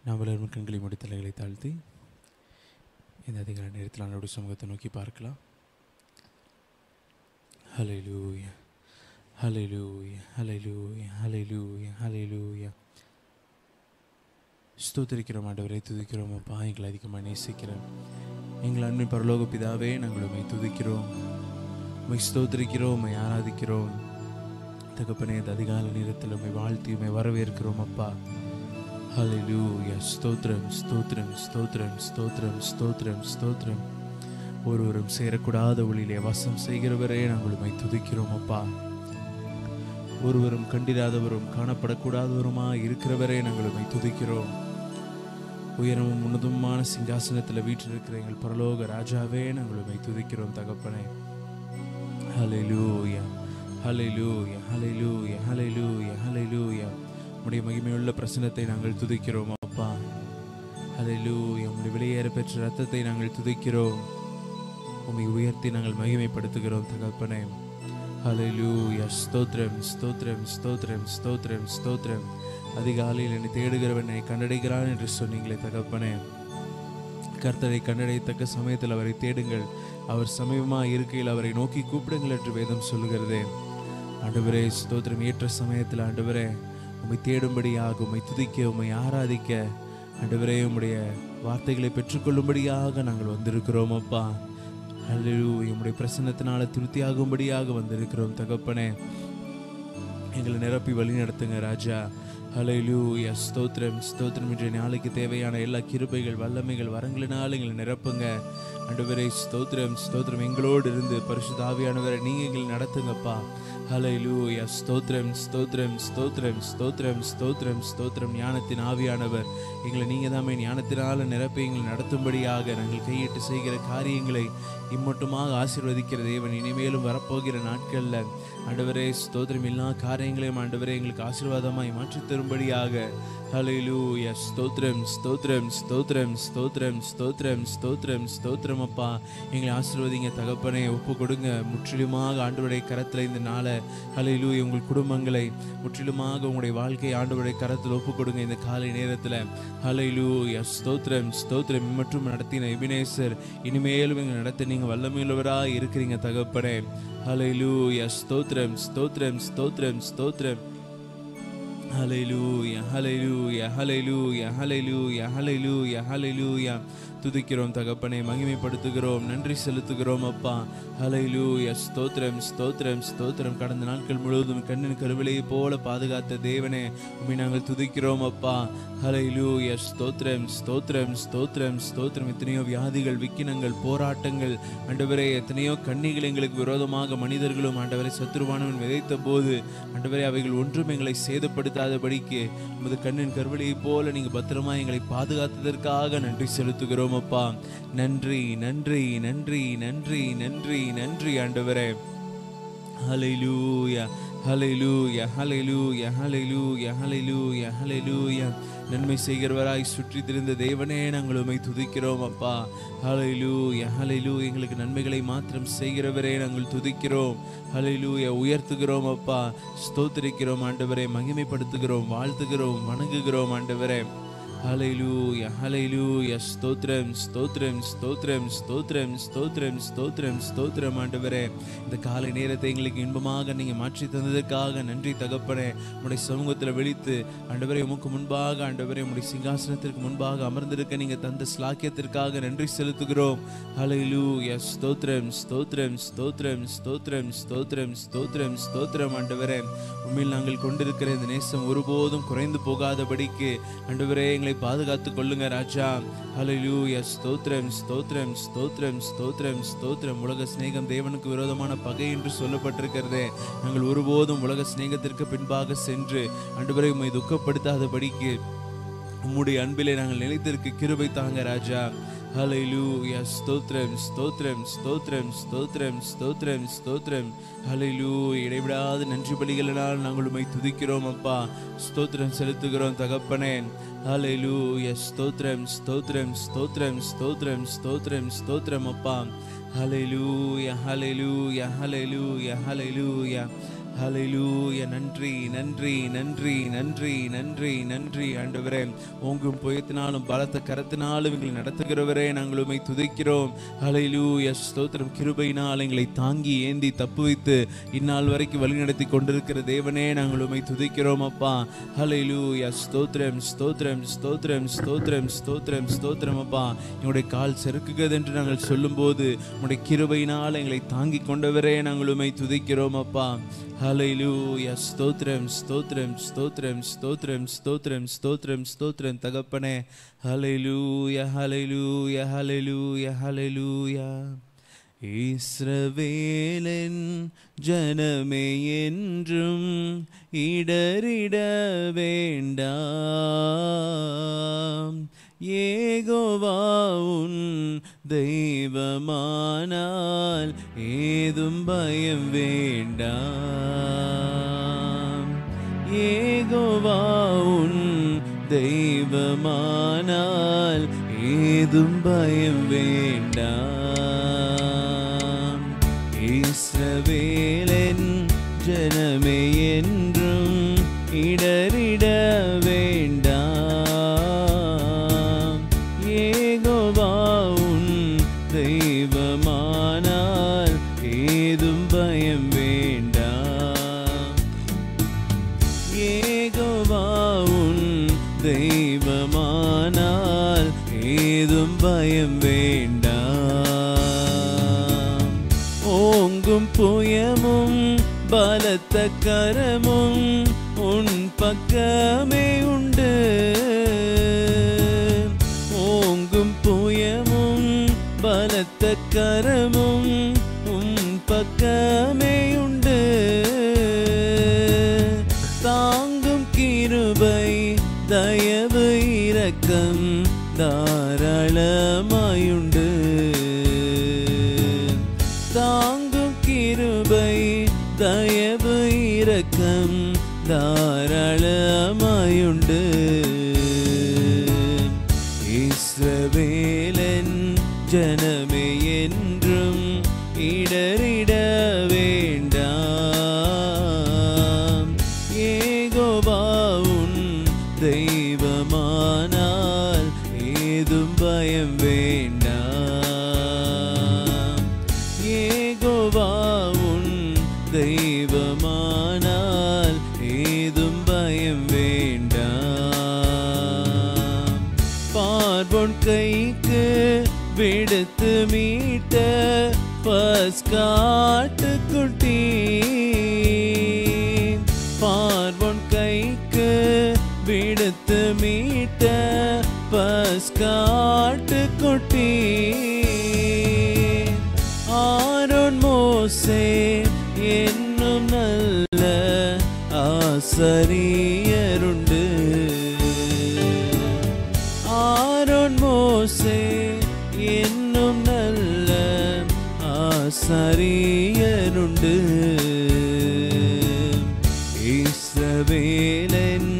நாம் எல்லாரும் கண்களை மூடி தலைகளை தாழ்த்தி இந்த அதிகார நேரத்தில் ஆண்டவருடைய சமூகத்தை நோக்கி பார்க்கலாம். ஹல்லேலூயா, ஹல்லேலூயா, ஹல்லேலூயா, ஹல்லேலூயா, ஹல்லேலூயா. ஸ்தோத்திரிக்கிறோம் ஆண்டவரை, துதிக்கிறோம் அப்பா. எங்களை அதிகமாக நேசிக்கிறோம் எங்கள் அன்பின் பரலோக பிதாவே, நாங்கள் உம்மை துதிக்கிறோம், உம்மை ஸ்தோத்திரிக்கிறோம், உம்மை ஆராதிக்கிறோம் தகப்பனே. இந்த அதிகால நேரத்தில் உம்மை வாழ்த்தி உம்மை வரவேற்கிறோம் அப்பா. ஹல்லேலூயா. ஸ்தோத்திரம், ஸ்தோத்திரம், ஸ்தோத்திரம், ஸ்தோத்திரம், ஸ்தோத்திரம், ஸ்தோத்திரம். ஒருவரும் சேரக்கூடாத ஒளியிலே வாசம் செய்கிறவரே, நாங்கள் உம்மை துதிக்கிறோம் அப்பா. ஒருவரும் கண்டிராதவரும் காணப்படக்கூடாதவருமாய் இருக்கிறவரே, நாங்கள் உம்மை துதிக்கிறோம். உயரமும் உன்னதமான சிங்காசனத்தில் வீற்றிருக்கிற எங்கள் பரலோக ராஜாவே, நாங்கள் உம்மை துதிக்கிறோம் தகப்பனே. ஹல்லேலூயா, ஹல்லேலூயா, ஹல்லேலூயா, ஹல்லேலூயா, ஹல்லேலூயா. உம்முடைய மகிமையுள்ள பிரசன்னத்தை நாங்கள் துதிக்கிறோம் அப்பா. ஹல்லேலூயா. உம்முடைய வெளியேற பெற்ற ரத்தத்தை நாங்கள் துதிக்கிறோம், உம்மை உயர்த்தி நாங்கள் மகிமைப்படுத்துகிறோம் தகப்பனே. ஹல்லேலூயா. ஸ்தோத்திரம், ஸ்தோத்திரம், ஸ்தோத்திரம், ஸ்தோத்திரம், ஸ்தோத்திரம். அதிகாலையில் என்னை தேடுகிறவனை கண்டடைகிறான் என்று சொன்னீங்களே தகப்பனே. கர்த்தரை கண்டடையத்தக்க சமயத்தில் அவரை தேடுங்கள், அவர் சமீபமாக இருக்கையில் அவரை நோக்கி கூப்பிடுங்கள் என்று வேதம் சொல்லுகிறதே. ஆண்டவரே ஸ்தோத்திரம். ஏற்ற சமயத்தில் ஆண்டவரே உம்மை தேடும்படியாக, உம்மை துதிக்க, உம்மை ஆராதிக்க ஆண்டவரே உம்முடைய வார்த்தைகளை பெற்றுக்கொள்ளும்படியாக நாங்கள் வந்திருக்கிறோம் அப்பா. ஹல்லேலூயா. உம்முடைய பிரசன்னத்தினால திருப்தியாகும்படியாக வந்திருக்கிறோம் தகப்பனே. எங்களை நிரப்பி வழி நடத்துங்க ராஜா. ஹல்லேலூயா. ஸ்தோத்திரம், ஸ்தோத்திரம். இன்றைய நாளைக்கு தேவையான எல்லா கிருபைகள், வல்லமைகள், வரங்களினால் எங்களை நிரப்புங்க ஆண்டவரே. ஸ்தோத்திரம், ஸ்தோத்திரம். எங்களோடு இருந்து பரிசுத்த ஆவியானவரை நீங்க எங்களை நடத்துங்கப்பா. ஹல்லேலூயா. ஸ்தோத்திரம், ஸ்தோத்திரம், ஸ்தோத்திரம், ஸ்தோத்திரம், ஸ்தோத்திரம், ஸ்தோத்திரம். ஞானத்தின் ஆவியானவர் எங்களை நீங்க தாமே ஞானத்தினால நிரப்பி எங்களை நடத்தும்படியாக நாங்கள் கையிட்டு செய்கிற காரியங்களை இம்மட்டுமாக ஆசீர்வதிக்கிற தேவன். இனிமேலும் வரப்போகிற நாட்களில் ஆண்டவரே ஸ்தோத்திரம் எல்லா காரியங்களையும் ஆண்டவரே எங்களுக்கு ஆசீர்வாதமாய் மாற்றி தரும்படியாக. ஹல்லேலூயா. ஸ்தோத்திரம், ஸ்தோத்திரம், ஸ்தோத்திரம், ஸ்தோத்திரம், ஸ்தோத்திரம், ஸ்தோத்திரம், ஸ்தோத்திரம் அப்பா. எங்களை ஆசீர்வதிங்க தகப்பனே. ஒப்பு கொடுங்க முற்றிலுமாக ஆண்டவருடைய கரத்தில் இந்த நாளை. ஹல்லேலூயா. உங்கள் குடும்பங்களை முற்றிலுமாக உங்களுடைய வாழ்க்கையை ஆண்டவருடைய கரத்தில் ஒப்பு கொடுங்க இந்த காலை நேரத்தில். ஹல்லேலூயா. ஸ்தோத்திரம், ஸ்தோத்திரம். மற்றும் நடத்தின எபினேசர் இனிமேலும் எங்களை நடத்த நீங்கள் வல்லமையுள்ளவராக இருக்கிறீங்க தகப்பனே. ஹல்லேலூயா. ஸ்தோத்திரம், ஸ்தோத்திரம், ஸ்தோத்திரம், ஸ்தோத்திரம். ஹல்லேலூயா, ஹல்லேலூயா, ஹல்லேலூயா, ஹல்லேலூயா, ஹல்லேலூயா, ஹல்லேலூயா. துதிக்கிறோம் தகப்பனே, மகிமைப்படுத்துகிறோம், நன்றி செலுத்துகிறோம் அப்பா. ஹல்லேலூயா. ஸ்தோத்திரம், ஸ்தோத்திரம், ஸ்தோத்திரம். கடந்த நாட்கள் முழுவதும் கண்ணின் கருவிலையை போல பாதுகாத்த தேவனே உம்மை நாங்கள் துதிக்கிறோம் அப்பா. ஹல்லேலூயா. ஸ்தோத்திரம், ஸ்தோத்திரம், ஸ்தோத்திரம், ஸ்தோத்திரம். எத்தனையோ வியாதிகள், விக்கினங்கள், போராட்டங்கள் ஆண்டவரே, எத்தனையோ கண்ணிகள் எங்களுக்கு விரோதமாக மனிதர்களும் ஆண்டவரை சத்துருவானவன் விதைத்த போது ஆண்டவரே அவைகள் ஒன்றும் எங்களை சேதப்படுத்தாதபடிக்கு உமது கண்ணின் கருவிலையை போல நீங்க பத்திரமா எங்களை பாதுகாத்ததற்காக நன்றி செலுத்துகிறோம் அப்பா. நன்றி, நன்றி, நன்றி, நன்றி, நன்றி, நன்றி ஆண்டவரே. ஹல்லேலூயா, ஹல்லேலூயா, ஹல்லேலூயா, ஹல்லேலூயா, ஹல்லேலூயா, ஹல்லேலூயா. நன்மை செய்கிறவராய் சுற்றி திரிந்த தேவனே நாங்கள் உம்மை துதிக்கிறோம் அப்பா. ஹல்லேலூயா, ஹல்லேலூயா. எங்களுக்கு நன்மைகளை மாத்திரம் செய்கிறவரே நாங்கள் துதிக்கிறோம். ஹல்லேலூயா. உயர்த்துகிறோம் அப்பா. ஸ்தோத்திரிக்கிறோம் ஆண்டவரே, மகிமைப்படுத்துகிறோம், வாழ்த்துகிறோம், வணங்குகிறோம் ஆண்டவரே. ஹல்லேலூயா, ஹல்லேலூயா. ஸ்தோத்திரம், ஸ்தோத்திரம், ஸ்தோத்திரம், ஸ்தோத்திரம், ஸ்தோத்திரம், ஸ்தோத்திரம், ஸ்தோத்திரம் ஆண்டவரே. இந்த காலை நேரத்தை எங்களுக்கு இன்பமாக நீங்கள் மாற்றி தந்ததற்காக நன்றி தகப்பனே. உம்முடைய சமூகத்தில் விழித்து ஆண்டவரே உமக்கு முன்பாக ஆண்டவரே உம்முடைய சிங்காசனத்திற்கு முன்பாக அமர்ந்திருக்க நீங்கள் தந்த ஸ்லாக்கியத்திற்காக நன்றி செலுத்துகிறோம். ஹல்லேலூயா. ஸ்தோத்திரம், ஸ்தோத்திரம், ஸ்தோத்திரம், ஸ்தோத்திரம், ஸ்தோத்திரம், ஸ்தோத்திரம், ஸ்தோத்திரம் ஆண்டவரே. உண்மையில் நாங்கள் கொண்டிருக்கிற இந்த நேசம் ஒருபோதும் குறைந்து போகாதபடிக்கு ஆண்டவரே எங்களை பாதுகாத்துக் கொள்ளுங்க ராஜா. ஹல்லேலூயா. ஸ்தோத்திரம், ஸ்தோத்திரம், ஸ்தோத்திரம், ஸ்தோத்திரம், ஸ்தோத்திரம். உலக சிநேகம் தேவனுக்கு விரோதமான பகை என்று சொல்லப்பட்டிருக்கிறதே. நாங்கள் ஒருபோதும் உலக சிநேகத்திற்கு பின்பாக சென்று ஆண்டவரை உம்மை துக்கப்படுத்தாதபடிக்கு உம்முடைய அன்பிலே நாங்கள் நிலைத்திருக்க கிருபை தாங்க ராஜா. ஹல்லேலூயா. ஸ்தோத்திரம், ஸ்தோத்திரம், ஸ்தோத்திரம், ஸ்தோத்திரம், ஸ்தோத்திரம், ஸ்தோத்திரம். ஹல்லேலூயா. இடைவிடாத நன்றி பலிகளினால் நாங்கள் உம்மை துதிக்கிறோம் அப்பா. ஸ்தோத்திரம் செலுத்துகிறோம் தகப்பனே. ஹல்லேலூயா. ஸ்தோத்திரம், ஸ்தோத்திரம், ஸ்தோத்திரம், ஸ்தோத்திரம், ஸ்தோத்திரம், ஸ்தோத்திரம் அப்பா. ஹல்லேலூயா, ஹல்லேலூயா, ஹல்லேலூயா, ஹல்லேலூயா. ஹல்லேலூயா. நன்றி நன்றி நன்றி நன்றி நன்றி நன்றி ஆண்டவரே. உங்கும் புயத்தினாலும் பலத்த கரத்தினாலும் எங்களை நடத்துகிறவரே, நாங்கள் உம்மை துதிக்கிறோம். ஹல்லேலூயா. ஸ்தோத்திரம். கிருபையினால் எங்களை தாங்கி ஏந்தி தப்பு வைத்து இந்நாள் வரைக்கும் வழிநடத்தி கொண்டிருக்கிற தேவனே, நாங்கள் உம்மை துதிக்கிறோம் அப்பா. ஹல்லேலூயா. ஸ்தோத்திரம் ஸ்தோத்திரம் ஸ்தோத்திரம் ஸ்தோத்திரம் ஸ்தோத்திரம் ஸ்தோத்திரம் அப்பா. எங்களுடைய கால் செருக்குகிறது என்று நாங்கள் சொல்லும்போது உம்முடைய கிருபையினால் எங்களை தாங்கி கொண்டவரே, நாங்கள் உம்மை துதிக்கிறோம் அப்பா. ஹல்லேலூயா. ஸ்தோத்திரம் ஸ்தோத்திரம் ஸ்தோத்திரம் ஸ்தோத்திரம் ஸ்தோத்திரம் ஸ்தோத்திரம் ஸ்தோத்திரம் தகப்பனே. ஹல்லேலூயா ஹல்லேலூயா ஹல்லேலூயா ஹல்லேலூயா. இஸ்ரவேலின் ஜனமே என்றும் இடறிட வேண்டாம். யெகோவா உன் தெய்வமானால் ஏதும் பயம் வேண்டாம். யெகோவா உன் தெய்வமானால் ஏதும் பயம் வேண்டாம். இஸ்ரவேலின் ஜனமே என்றும் இடறிட வேண்டாம். யெகோவா உன் தெய்வமானால் ஏதும் பயம் வேண்டாம். யெகோவா உன் தெய்வமானால் ஏதும் பயம் வேண்டாம். ஓங்கும் புயமும் பலத்த கரமும் உன் பக்கமே உண்டு. ஓங்கும் புயமும் பலத்த கரமும் உன் பக்கமே உண்டு. தாங்கும் கிருபை தயவு இரக்கம் தாராளமாயுண்டு. தாங்கும் கிருபை தயவு இரக்கம் தாராளமாயுண்டு. இஸ்ரவேலின் ஜனமே என்றும் இடறிட வேண்டாம். யெகோவா உன் தெய்வமானால் ஏதும் பயம் வேண்டாம். யெகோவா உன் தெய்வமானால் ஏதும் பயம் வேண்டாம். பார்வோன் கைக்கு விடுத்து மீட்ட பஸ்காட்டுக்குட்டி. பார்வோன் கைக்கு விடுத்து மீட்ட பஸ்காட்டுக்குட்டி. ஆரோன் மோசே என்னும் நல்ல ஆசாரியருண்டு. ஆரோன் மோசே என்னும் நல்ல ஆசாரியருண்டு. இஸ்ரவேலின்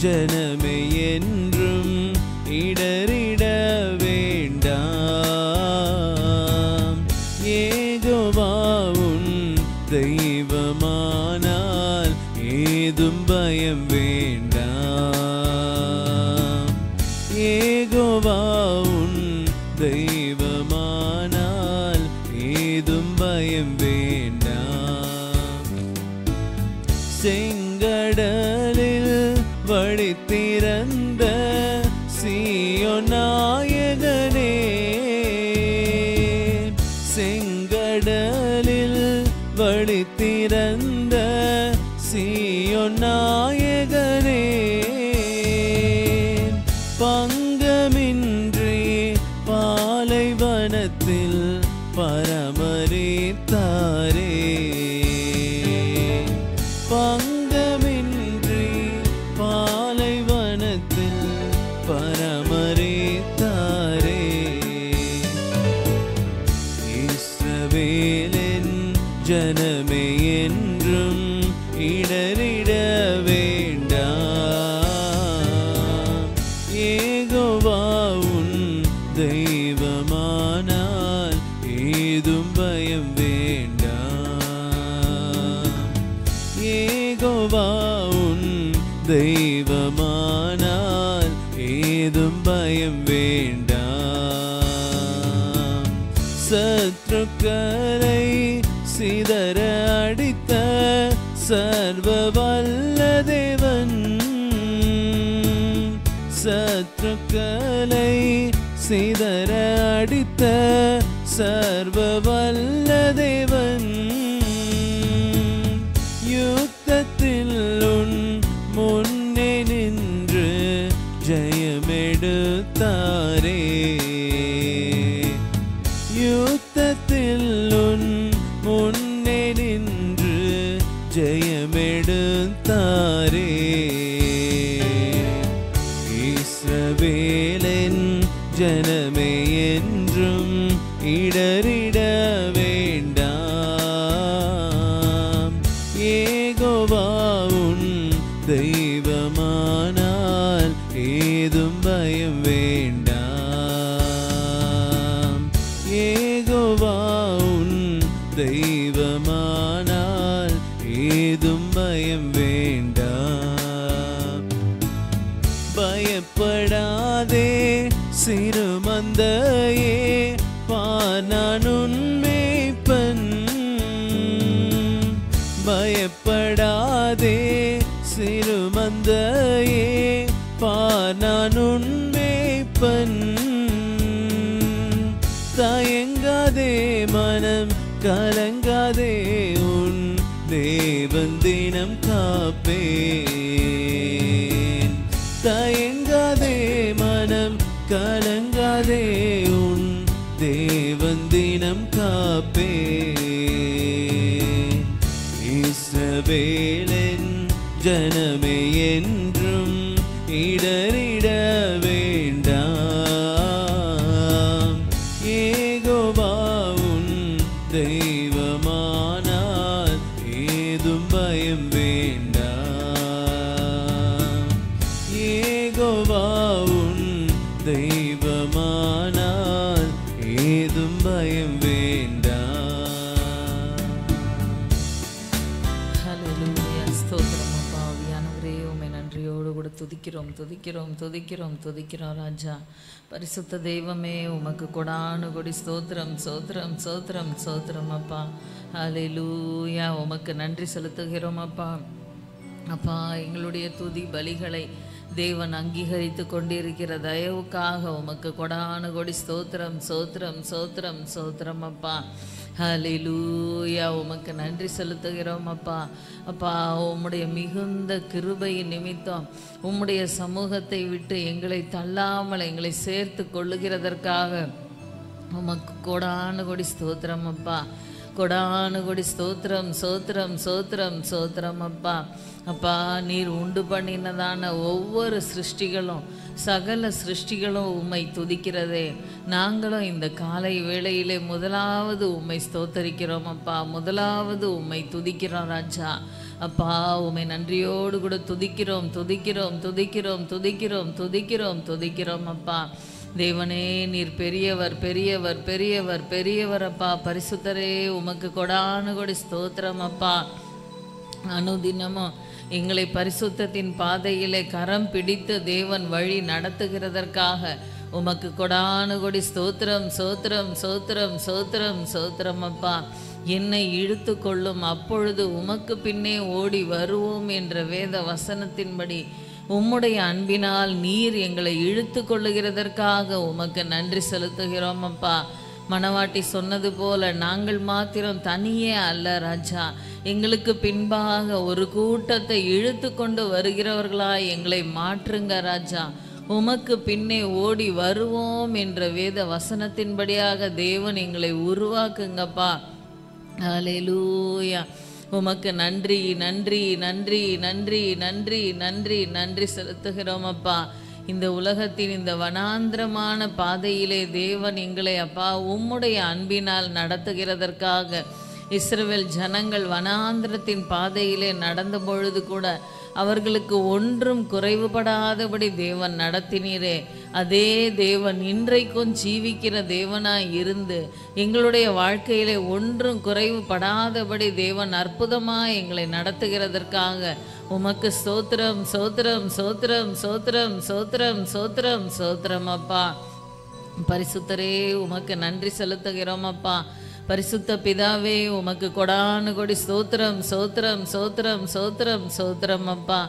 ஜனமே என்றும் இடறிட வேண்டாம். யெகோவா உன் தெய்வமானால் ஏதும் பயம் வேண்டாம். யெகோவா உன் தெய்வமானால் ஏதும் பயம் வேண்டாம். செங்கடலில் வழி திறந்த சீயோன் நாயகனே. செங்கடலில் வழி திறந்த சீயோன் நாயகனே. பங்கமின்றி பாலைவனத்தில் பராமரித்தாரே. பங்கமின்றி பாலைவனத்தில் பராமரித்தாரே. இஸ்ரவேலின் ஜனமே என்றும் இடறிட வேண்டாம். யெகோவா உன் தெய்வமானால் ஏதும் பயம் வேண்டாம். சத்ருக்களை சிதற அடித்த சர்வ வல்ல தேவன், சத்ருக்களை சிதற அடித்த சர்வ வல்ல தேவன், யுத்தத்தில் உன் முன்னே நின்று ஜெயமெடுத்தாரே, யுத்தத்தில் உன் முன்னே நின்று ஜெயமெடுத்தாரே. இஸ்ரவேலின் ஜனமே என்றும் இடறிட வேண்டாம், யெகோவா உன் தெய்வமானால் ஏதும் பயம் வேண்டாம், யெகோவா உன் தெய்வமானால் ஏதும் பயம் வேண்டாம். பயப்படாதே சிறுமந்தையே, பார் நான் உன் மேய்ப்பன், பயப்படாதே சிறுமந்தையே, பார் நான் உன் மேய்ப்பன், தயங்காதே மனம் கலங்காதே, உன் தேவன் தினம் காப்பேன், தயங்காதே மனம் கலங்காதே, உன் தேவன் தினம் காப்பேன். இஸ்ரவேலின் ஜனமே என்றும் இடறிட வேண்டாம், யெகோவா உன் தெய்வமானால் ஏதும் பயம் வேண்டாம், யெகோவா உன் தெய்வமானால் ஏதும் பயம் வேண்டாம். ஹல்லேலூயா. ஸ்தோத்திரம் அப்பா. ஆவியானவரே, உம்மை நன்றியோடு கூட துதிக்கிறோம் துதிக்கிறோம் துதிக்கிறோம் துதிக்கிறோம் ராஜா. பரிசுத்த தெய்வமே, உமக்கு கொடானு கொடி ஸ்தோத்திரம் ஸ்தோத்திரம் ஸ்தோத்திரம் ஸ்தோத்திரம் அப்பா. ஹல்லேலூயா. உமக்கு நன்றி செலுத்துகிறோம் அப்பா. அப்பா, எங்களுடைய துதி பலிகளை தேவன் அங்கீகரித்து கொண்டிருக்கிற தயவுக்காக உமக்கு கொடானு கொடி ஸ்தோத்திரம் ஸ்தோத்திரம் ஸ்தோத்திரம் ஸ்தோத்திரம் அப்பா. ஹல்லேலூயா. உமக்கு நன்றி செலுத்துகிறோம் அப்பா. அப்பா, உம்முடைய மிகுந்த கிருபையின் நிமித்தம் உம்முடைய சமூகத்தை விட்டு எங்களை தள்ளாமல் எங்களை சேர்த்து கொள்ளுகிறதற்காக உமக்கு கொடானு கொடி ஸ்தோத்திரம் அப்பா. கொடானு கொடி ஸ்தோத்திரம் ஸ்தோத்திரம் ஸ்தோத்திரம் ஸ்தோத்திரம் அப்பா. அப்பா, நீர் உண்டு பண்ணினதான ஒவ்வொரு சிருஷ்டிகளும் சகல சிருஷ்டிகளும் உம்மை துதிக்கிறதே. நாங்களும் இந்த காலை வேளையிலே முதலாவது உம்மை ஸ்தோத்தரிக்கிறோம் அப்பா. முதலாவது உம்மை துதிக்கிறோம் ராஜா. அப்பா, உம்மை நன்றியோடு கூட துதிக்கிறோம் துதிக்கிறோம் துதிக்கிறோம் துதிக்கிறோம் துதிக்கிறோம் துதிக்கிறோம் அப்பா. தேவனே, நீர் பெரியவர் பெரியவர் பெரியவர் பெரியவர் அப்பா. பரிசுத்தரே, உமக்கு கொடானு கொடி ஸ்தோத்திரம் அப்பா. அனுதினமும் எங்களை பரிசுத்தத்தின் பாதையிலே கரம் பிடித்து தேவன் வழி நடத்துகிறதற்காக உமக்கு கொடானு கொடி ஸ்தோத்திரம் ஸ்தோத்திரம் ஸ்தோத்திரம் ஸ்தோத்திரம் ஸ்தோத்திரம் அப்பா. என்னை இழுத்து கொள்ளும், அப்பொழுது உமக்கு பின்னே ஓடி வருவோம் என்ற வேத வசனத்தின்படி உம்முடைய அன்பினால் நீர் எங்களை இழுத்து கொள்ளுகிறதற்காக உமக்கு நன்றி செலுத்துகிறோம் அப்பா. மணவாட்டி சொன்னது போல நாங்கள் மாத்திரம் தனியே அல்ல ராஜா, எங்களுக்கு பின்பாக ஒரு கூட்டத்தை இழுத்து கொண்டு வருகிறவர்களாய் எங்களை மாற்றுங்க ராஜா. உமக்கு பின்னே ஓடி வருவோம் என்ற வேத வசனத்தின்படியாக தேவன் எங்களை உருவாக்குங்கப்பா. ஹல்லேலூயா. உமக்கு நன்றி நன்றி நன்றி நன்றி நன்றி நன்றி நன்றி செலுத்துகிறோம் அப்பா. இந்த உலகத்தின் இந்த வனாந்திரமான பாதையிலே தேவன் எங்களை அப்பா உம்முடைய அன்பினால் நடத்துகிறதற்காக இஸ்ரவேல் ஜனங்கள் வனாந்திரத்தின் பாதையிலே நடந்த பொழுது கூட அவர்களுக்கு ஒன்றும் குறைவுபடாதபடி தேவன் நடத்தினீரே. அதே தேவன் இன்றைக்கும் ஜீவிக்கிற தேவனாய் இருந்து எங்களுடைய வாழ்க்கையிலே ஒன்றும் குறைவுபடாதபடி தேவன் அற்புதமாய் எங்களை நடத்துகிறதற்காக உமக்கு ஸ்தோத்திரம் ஸ்தோத்திரம் ஸ்தோத்திரம் ஸ்தோத்திரம் ஸ்தோத்திரம் ஸ்தோத்திரம் ஸ்தோத்திரம் அப்பா. பரிசுத்தரே உமக்கு நன்றி செலுத்துகிறோம் அப்பா. பரிசுத்த பிதாவே உமக்கு கொடானு கொடி ஸ்தோத்திரம் ஸ்தோத்திரம் ஸ்தோத்திரம் ஸ்தோத்திரம் ஸ்தோத்திரம் அப்பா.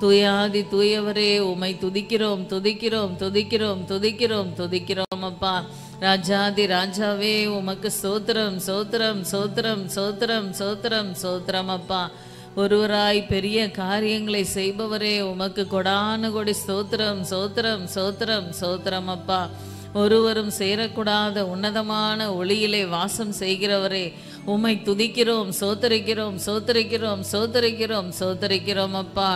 தூயாதி தூயவரே உமை துதிக்கிறோம் துதிக்கிறோம் துதிக்கிறோம் துதிக்கிறோம் துதிக்கிறோம் அப்பா. ராஜாதி ராஜாவே உமக்கு ஸ்தோத்திரம் ஸ்தோத்திரம் ஸ்தோத்திரம் ஸ்தோத்திரம் ஸ்தோத்திரம் ஸ்தோத்திரம் அப்பா. ஒருவராய் பெரிய காரியங்களை செய்பவரே உமக்கு கொடானு கொடி ஸ்தோத்திரம் ஸ்தோத்திரம் ஸ்தோத்திரம் ஸ்தோத்திரம் அப்பா. ஒருவரும் சேரக்கூடாத உன்னதமான ஒளியிலே வாசம் செய்கிறவரே உம்மை துதிக்கிறோம் சோத்தரிக்கிறோம் சோத்தரிக்கிறோம் சோத்தரிக்கிறோம் சோத்தரிக்கிறோம் அப்பா.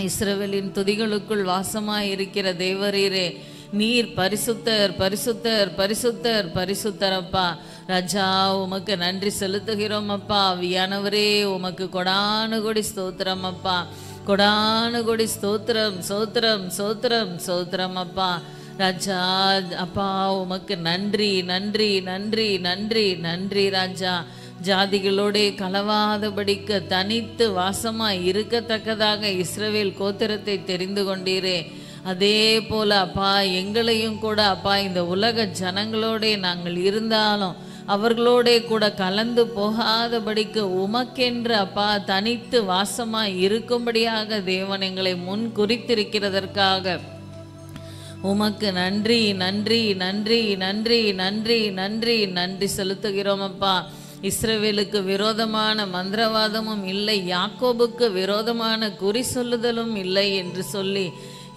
இஸ்ரவேலின் துதிகளுக்குள் வாசமாய் இருக்கிற தேவரீரே நீர் பரிசுத்தர் பரிசுத்தர் பரிசுத்தர் பரிசுத்தர் அப்பா. ராஜா உமக்கு நன்றி செலுத்துகிறோம் அப்பா. வியானவரே உமக்கு கொடானு கொடி ஸ்தோத்திரம் அப்பா. கொடானு கொடி ஸ்தோத்திரம் சோத்திரம் சோத்திரம் சோத்திரம் அப்பா. ராஜா அப்பா உமக்கு நன்றி நன்றி நன்றி நன்றி நன்றி ராஜா. ஜாதிகளோட கலவாதபடிக்கு தனித்து வாசமாய் இருக்கத்தக்கதாக இஸ்ரவேல் கோத்திரத்தை தெரிந்து கொண்டீரே. அதே போல அப்பா எங்களையும் கூட அப்பா இந்த உலக ஜனங்களோட நாங்கள் இருந்தாலும் அவர்களோட கூட கலந்து போகாதபடிக்கு உமக்கென்று அப்பா தனித்து வாசமாய் இருக்கும்படியாக தேவன் எங்களை முன் குறித்திருக்கிறதற்காக உமக்கு நன்றி நன்றி நன்றி நன்றி நன்றி நன்றி நன்றி செலுத்துகிறோம் அப்பா. இஸ்ரவேலுக்கு விரோதமான மந்திரவாதமும் இல்லை, யாக்கோபுக்கு விரோதமான குறி சொல்லுதலும் இல்லை என்று சொல்லி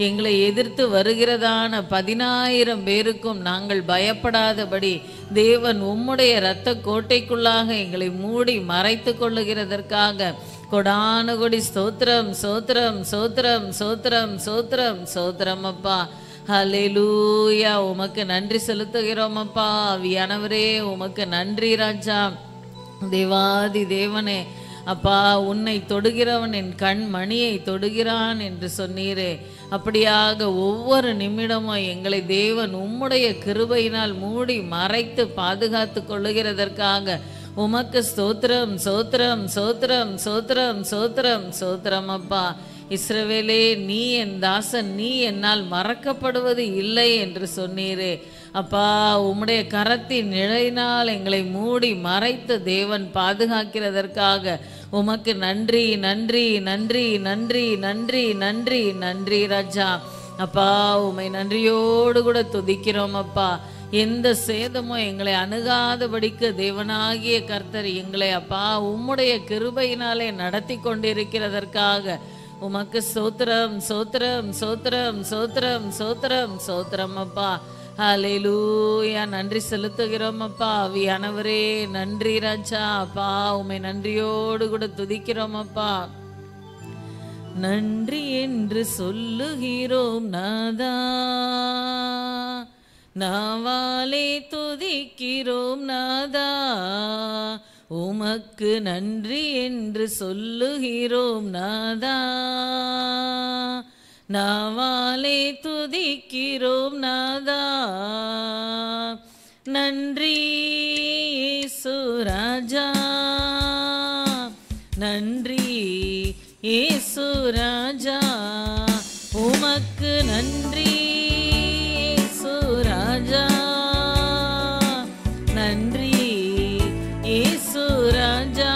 எங்களை எதிர்த்து வருகிறதான 10,000 பேருக்கும் நாங்கள் பயப்படாதபடி தேவன் உம்முடைய இரத்த கோட்டைக்குள்ளாக எங்களை மூடி மறைத்து கொள்ளுகிறதற்காக கொடானு கொடி ஸ்தோத்திரம் சோத்திரம் சோத்திரம் சோத்திரம் சோத்திரம் சோத்திரம் அப்பா. ஹல்லேலூயா உமக்கு நன்றி செலுத்துகிறோம் அப்பா. வியானவரே உமக்கு நன்றி ராஜா. தேவாதி தேவனே அப்பா உன்னை தொடுகிறவன் என் கண் மணியை தொடுகிறான் என்று சொன்னீரே. அப்படியாக ஒவ்வொரு நிமிடமும் எங்களை தேவன் உம்முடைய கிருபையினால் மூடி மறைத்து பாதுகாத்து கொள்ளுகிறதற்காக உமக்கு ஸ்தோத்திரம் சோத்திரம் சோத்திரம் சோத்திரம் சோத்திரம் சோத்திரம் அப்பா. இஸ்ரவேலே நீ என் தாசன், நீ என்னால் மறக்கப்படுவது இல்லை என்று சொன்னீரே. அப்பா உம்முடைய கரத்தின் நிழலினால் எங்களை மூடி மறைத்து தேவன் பாதுகாக்கிறதற்காக உமக்கு நன்றி நன்றி நன்றி நன்றி நன்றி நன்றி நன்றி ராஜா. அப்பா உம்மை நன்றியோடு கூட துதிக்கிறோம் அப்பா. எந்த சேதமும் எங்களை அணுகாதபடிக்கு தேவனாகிய கர்த்தர் எங்களை அப்பா உம்முடைய கிருபையினாலே நடத்தி கொண்டிருக்கிறதற்காக உமக்கு சோத்திரம் சோத்திரம் சோத்திரம் சோத்திரம் சோத்திரம் சோத்திரம் அப்பா. ஹல்லேலூயா நன்றி செலுத்துகிறோம் அப்பா. வியானவரே நன்றி ராஜா. அப்பா உம்மை நன்றியோடு கூட துதிக்கிறோம் அப்பா. நன்றி என்று சொல்லுகிறோம் நாதா, நாவாலே துதிக்கிறோம் நாதா. உமக்கு நன்றி என்று சொல்லுகிறோம் நாதா, நாவாலே துதிக்கிறோம் நாதா. நன்றி இயேசு ராஜா, நன்றி இயேசு ராஜா. உமக்கு நன்றி இயேசு ராஜா, நன்றி இயேசு ராஜா.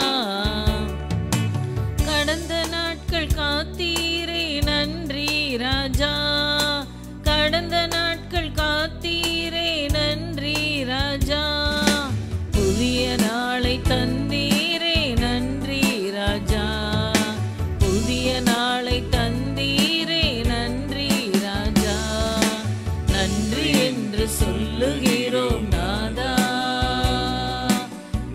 கடந்த நாட்கள் காத்தீரே நன்றி ராஜா, கடந்த நாட்கள் காத்தீரே நன்றி ராஜா. புதிய நாளை தந்தீரே நன்றி ராஜா, புதிய நாளை தந்தீரே நன்றி ராஜா. நன்றி என்று சொல்லுகிறோம் நாதா,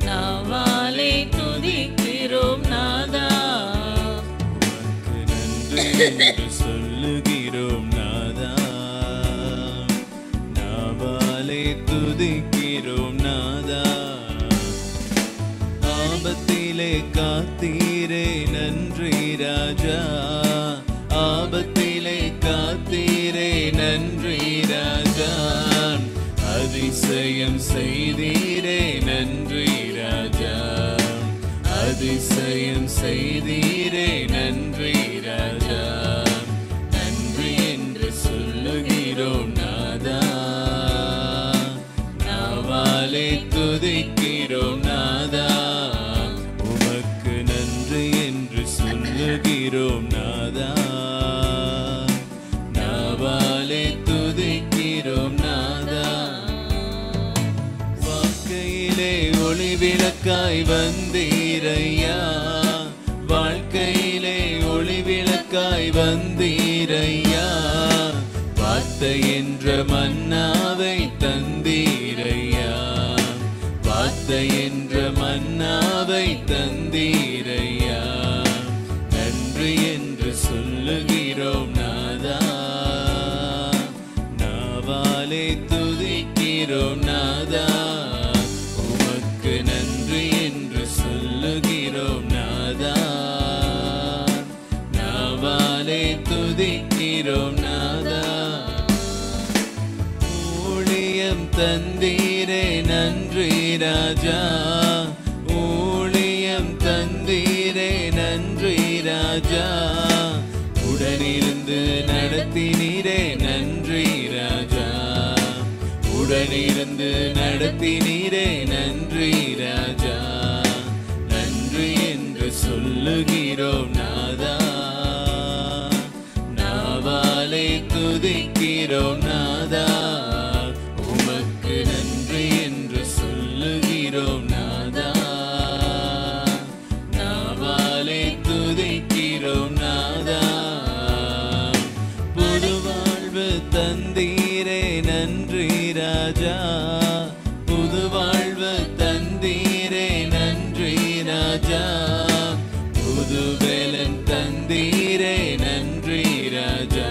நாவாலே துதிக்கிறோம் நாதா. என்று சொல்லுகிறோம் நாதா, நாவாலே துதிக்கிறோம் நாதா. ஆபத்திலே காத்தீரே நன்றி ராஜா, ஆபத்திலே காத்தீரே நன்றி ராஜா. அதிசயம் செய்தீரே நன்றி ராஜா, அதிசயம் செய்தீரே நன்றி ராஜா. நன்றி என்று சொல்லுகிறோம் நாதா, துதிக்கிறோம் நாதா, உமக்கு நன்றி என்று சொல்லுகிறோம் நாதா, நாவாலே துதிக்கிறோம் நாதா. வாழ்க்கையிலே ஒளி விளக்காய் வந்தீரையா, வாழ்க்கையிலே ஒளி விளக்காய் வந்தீரையா, வார்த்தை என்ற மன்னாவை தந்தீரையா, வார்த்தை என்ற மன்னாவை தந்தீரையா, நன்றி என்று சொல்லுகிறோம் நாதா, நாவாலே துதிக்கிறோம் நாதா, உமக்கு நன்றி என்று சொல்லுகிறோம் நாதா, நாவாலே துதிக்கிறோம் நாதா. ஊழியம் தந்தீரே நன்றி ராஜா, ஊழியம் தந்தீரே நன்றி ராஜா, உடனிருந்து நடத்தினீரே நன்றி ராஜா, உடனிருந்து நடத்தினீரே நன்றி ராஜா, நன்றி என்று சொல்லுகிறோம் நாதா, நாவாலே துதிக்கிறோம் நாதா, உமக்கு நன்றி என்று சொல்லுகிறோம் நாதா, நாவாலே துதிக்கிறோம் நாதா. புது வாழ்வு தந்தீரே நன்றி ராஜா, புது வாழ்வு தந்தீரே நன்றி ராஜா, புது வேலன் தந்தீரே நன்றி ராஜா,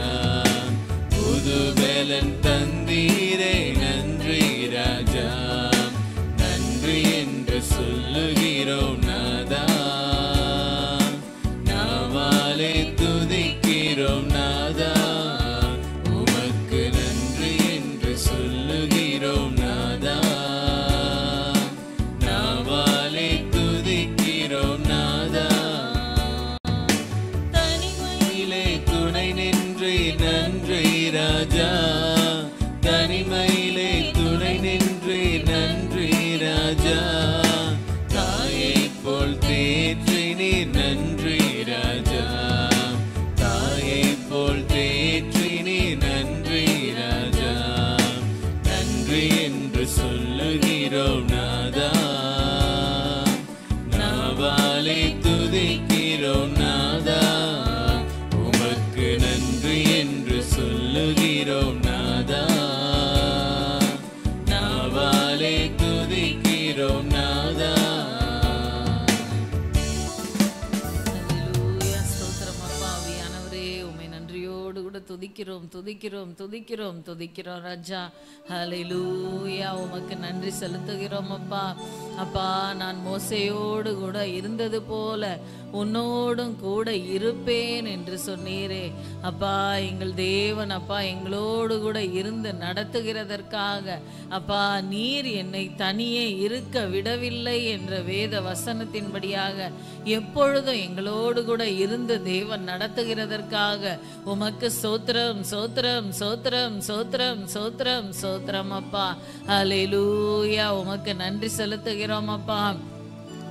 புது வேலன் தந்தீரே நன்றி ராஜா, நன்றி என்று சொல்லுகிறோம் நாதா, நாவாலே துதிக்கிறோம் நாதா, உமக்கு நன்றி என்று சொல்லுகிறோம் நாதா, நாவாலே துதிக்கிறோம் நாதா. தனிமையிலே துணை நின்று நன்றி ராஜா, தனிமையிலே துணை நின்று நன்றி ராஜா, தாயை போல் தேற்றினீர் நன்றி ராஜா, தாயை போல் தேற்றினீர் நன்றி ராஜா, நன்றி என்று சொல்லுகிறோம் நாதா, நாவாலே துதிக்கிறோம் நாதா, உமக்கு நன்றி என்று சொல்லுகிறோம் நாதா, நாவாலே துதிக்கிறோம் நாதா. ஹல்லேலூயா, ஸ்தோத்திரம் அப்பா. ஆவியானவரே, உம்மை நன்றியோடு கூட துதிக்கிறோம் துதிக்கிறோம் துதிக்கிறோம் துதிக்கிறோம் ராஜா. ஹல்லேலூயா, உமக்கு நன்றி செலுத்துகிறோம் அப்பா. அப்பா, நான் மோசேயோடு கூட இருந்தது போல உன்னோடும் கூட இருப்பேன் என்று சொன்னீரே அப்பா. எங்கள் தேவன் அப்பா எங்களோடு கூட இருந்து நடத்துகிறதற்காக அப்பா, நீர் என்னை தனியே இருக்க விடவில்லை என்ற வேத வசனத்தின்படியாக எப்பொழுதும் எங்களோடு கூட இருந்து தேவன் நடத்துகிறதற்காக உமக்கு சோத்திரம் சோத்திரம் சோத்திரம் சோத்திரம் சோத்திரம் சோத்திரம் அப்பா. ஹல்லேலூயா, உமக்கு நன்றி செலுத்துகிறோம் அப்பா.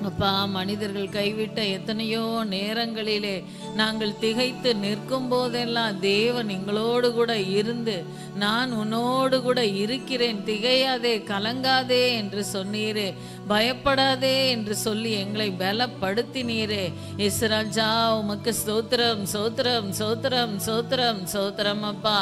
அப்பா, மனிதர்கள் கைவிட்ட எத்தனையோ நேரங்களிலே நாங்கள் திகைத்து நிற்கும் போதெல்லாம் தேவன் எங்களோடு கூட இருந்து நான் உன்னோடு கூட இருக்கிறேன், திகையாதே கலங்காதே என்று சொன்னீரே, பயப்படாதே என்று சொல்லி எங்களை பலப்படுத்தினீரே. இஸ்ராஜா, உமக்கு ஸ்தோத்திரம் சோத்திரம் சோத்திரம் சோத்திரம் சோத்திரம் அப்பா.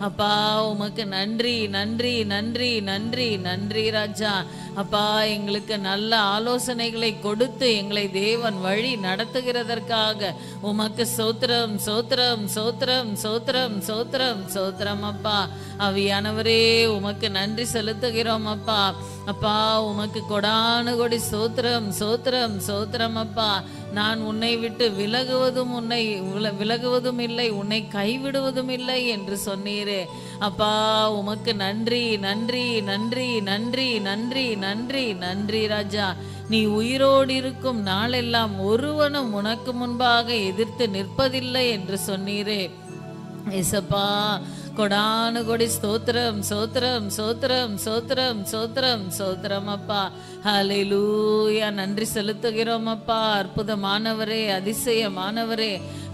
அப்பா, உமக்கு நன்றி நன்றி நன்றி நன்றி நன்றி ராஜா. அப்பா, எங்களுக்கு நல்ல ஆலோசனைகளை கொடுத்து எங்களை தேவன் வழி நடத்துகிறதற்காக உமக்கு சோத்திரம் சோத்திரம் சோத்திரம் சோத்திரம் சோத்திரம் சோத்திரம் அப்பா. ஆவியானவரே, உமக்கு நன்றி செலுத்துகிறோம் அப்பா. அப்பா, உமக்கு கொடானு கொடி சோத்திரம் சோத்திரம் சோத்திரம் அப்பா. நான் உன்னை விட்டு விலகுவதும் இல்லை, உன்னை கைவிடுவதும் இல்லை என்று சொன்னீரே அப்பா. உமக்கு நன்றி நன்றி நன்றி நன்றி நன்றி நன்றி நன்றி ராஜா. நீ உயிரோடு இருக்கும் நாளெல்லாம் ஒருவனும் உனக்கு முன்பாக எதிர்த்து நிற்பதில்லை என்று சொன்னீரே ஏசப்பா. கொடானு கொடி ஸ்தோத்திரம் ஸ்தோத்திரம் ஸ்தோத்திரம் ஸ்தோத்திரம் ஸ்தோத்திரம் ஸ்தோத்திரம் அப்பா. ஹல்லேலூயா. நன்றி செலுத்துகிறோம் அப்பா. அற்புதமானவரே, அதிசயமானவரே,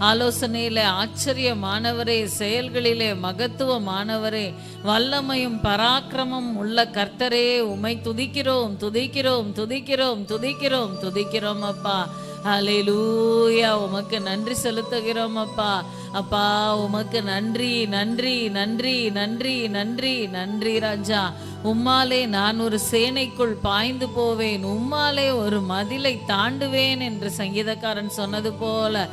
ஆலோசனையிலே ஆச்சரியமானவரே, செயல்களிலே மகத்துவமானவரே, வல்லமையும் பராக்கிரமம் உள்ள கர்த்தரே, உம்மை துதிக்கிறோம் துதிக்கிறோம் துதிக்கிறோம் துதிக்கிறோம் துதிக்கிறோம் அப்பா. ஹல்லேலூயா. உமக்கு நன்றி செலுத்துகிறோம் அப்பா. அப்பா உமக்கு நன்றி நன்றி நன்றி நன்றி நன்றி நன்றி ராஜா. உம்மாலே நான் ஒரு சேனைக்குள் பாய்ந்து போவேன், உம்மாலே ஒரு மதிலை தாண்டுவேன் என்று சங்கீதக்காரன் சொன்னது போல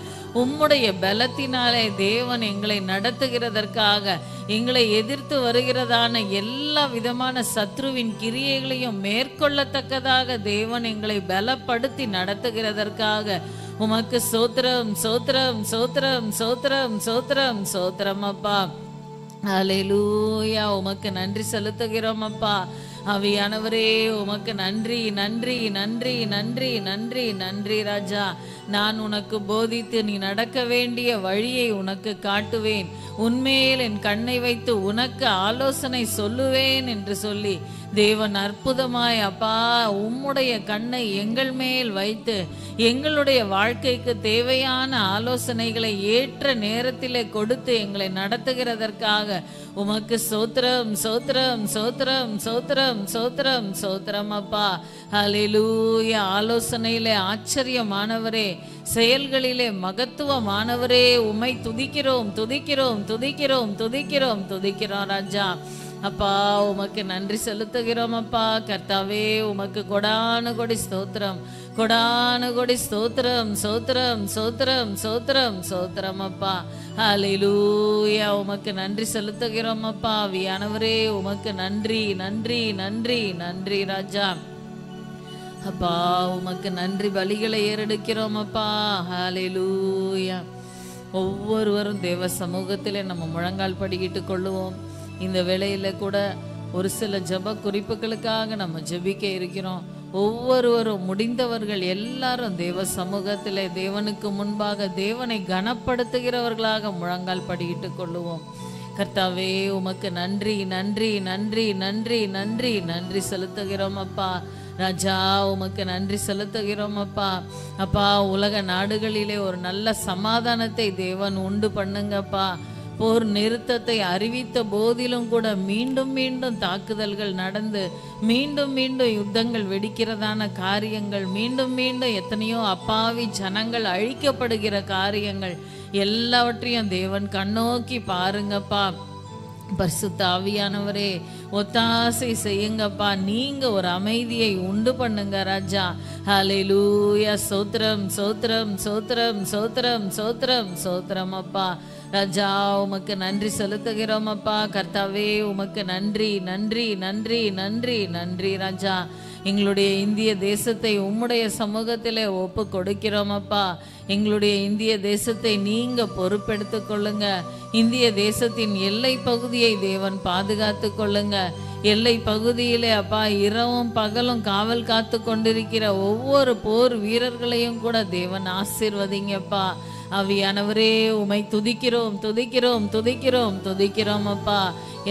உம்முடைய பலத்தினாலே தேவன் எங்களை நடத்துகிறதற்காக, எங்களை எதிர்த்து வருகிறதான எல்லா விதமான சத்ருவின் கிரியைகளையும் மேற்கொள்ளத்தக்கதாக தேவன் எங்களை பலப்படுத்தி நடத்துகிறதற்காக உமக்கு சோத்திரம் சோத்திரம் சோத்திரம் சோத்திரம் சோத்திரம் சோத்திரம் அப்பா. ஹல்லேலூயா. உமக்கு நன்றி செலுத்துகிறோம் அப்பா. ஆவியானவரே உமக்கு நன்றி நன்றி நன்றி நன்றி நன்றி நன்றி ராஜா. நான் உனக்கு போதித்து நீ நடக்க வேண்டிய வழியை உனக்கு காட்டுவேன், உன்மேல் என் கண்ணை வைத்து உனக்கு ஆலோசனை சொல்லுவேன் என்று சொல்லி தேவன் அற்புதமாய் அப்பா உம்முடைய கண்ணை எங்கள் மேல் வைத்து எங்களுடைய வாழ்க்கைக்கு தேவையான ஆலோசனைகளை ஏற்ற நேரத்திலே கொடுத்து எங்களை நடத்துகிறதற்காக உமக்கு சோத்திரம் சோத்திரம் சோத்திரம் சோத்திரம் சோத்திரம் சோத்திரம் அப்பா. ஹல்லேலூயா. ஆலோசனையிலே ஆச்சரியமானவரே, செயல்களிலே மகத்துவமானவரே, உம்மை துதிக்கிறோம் துதிக்கிறோம் துதிக்கிறோம் துதிக்கிறோம் துதிக்கிறோம் ராஜா. அப்பா உமக்கு நன்றி செலுத்துகிறோம் அப்பா. கர்த்தாவே உமக்கு கொடானு கொடி ஸ்தோத்திரம் கொடானு கொடி ஸ்தோத்திரம் சோத்திரம் சோத்திரம் சோத்திரம் சோத்திரம் அப்பா. ஹல்லேலூயா. உமக்கு நன்றி செலுத்துகிறோம் அப்பா. ஆவியானவரே உமக்கு நன்றி நன்றி நன்றி நன்றி ராஜா. அப்பா உமக்கு நன்றி பலிகளை ஏறெடுக்கிறோம் அப்பா. ஹல்லேலூயா. ஒவ்வொருவரும் தேவ சமூகத்திலே நம்ம முழங்கால் படிக்கிட்டு கொள்ளுவோம். இந்த வேளையில கூட ஒரு சில ஜெப குறிப்புகளுக்காக நம்ம ஜெபிக்க இருக்கிறோம். ஒவ்வொருவரும் முடிந்தவர்கள் எல்லாரும் தேவ சமூகத்திலே தேவனுக்கு முன்பாக தேவனை கனப்படுத்துகிறவர்களாக முழங்கால் படிக்கிட்டு கொள்ளுவோம். கர்த்தாவே உமக்கு நன்றி நன்றி நன்றி நன்றி நன்றி நன்றி செலுத்துகிறோம் அப்பா. ராஜா உமக்கு நன்றி செலுத்துகிறோம் அப்பா. அப்பா உலக நாடுகளிலே ஒரு நல்ல சமாதானத்தை தேவன் உண்டு பண்ணுங்கப்பா. போர் நிறுத்தத்தை அறிவித்த போதிலும் கூட மீண்டும் மீண்டும் தாக்குதல்கள் நடந்து மீண்டும் மீண்டும் யுத்தங்கள் வெடிக்கிறதான காரியங்கள், மீண்டும் மீண்டும் எத்தனையோ அப்பாவி ஜனங்கள் அழிக்கப்படுகிற காரியங்கள் எல்லாவற்றையும் தேவன் கண்ணோக்கி பாருங்கப்பா. பரிசுத்த ஆவியானவரே ஒத்தாசை செய்யுங்கப்பா. நீங்க ஒரு அமைதியை உண்டு பண்ணுங்க ராஜா. ஹல்லேலூயா. சோத்திரம் சோத்திரம் சோத்திரம் சோத்திரம் சோத்திரம் சோத்திரம் அப்பா. ராஜா உமக்கு நன்றி செலுத்துகிறோம் அப்பா. கர்த்தாவே உமக்கு நன்றி நன்றி நன்றி நன்றி நன்றி ராஜா. எங்களுடைய இந்திய தேசத்தை உம்முடைய சமூகத்திலே ஒப்பு கொடுக்கிறோம் அப்பா. எங்களுடைய இந்திய தேசத்தை நீங்க பொறுப்பெடுத்து கொள்ளுங்க. இந்திய தேசத்தின் எல்லை பகுதியை தேவன் பாதுகாத்து கொள்ளுங்க. எல்லை பகுதியிலே அப்பா இரவும் பகலும் காவல் காத்து கொண்டிருக்கிற ஒவ்வொரு போர் வீரர்களையும் கூட தேவன் ஆசீர்வதிங்கப்பா. ஆவியானவரே உம்மை துதிக்கிறோம் துதிக்கிறோம் துதிக்கிறோம் துதிக்கிறோம் அப்பா.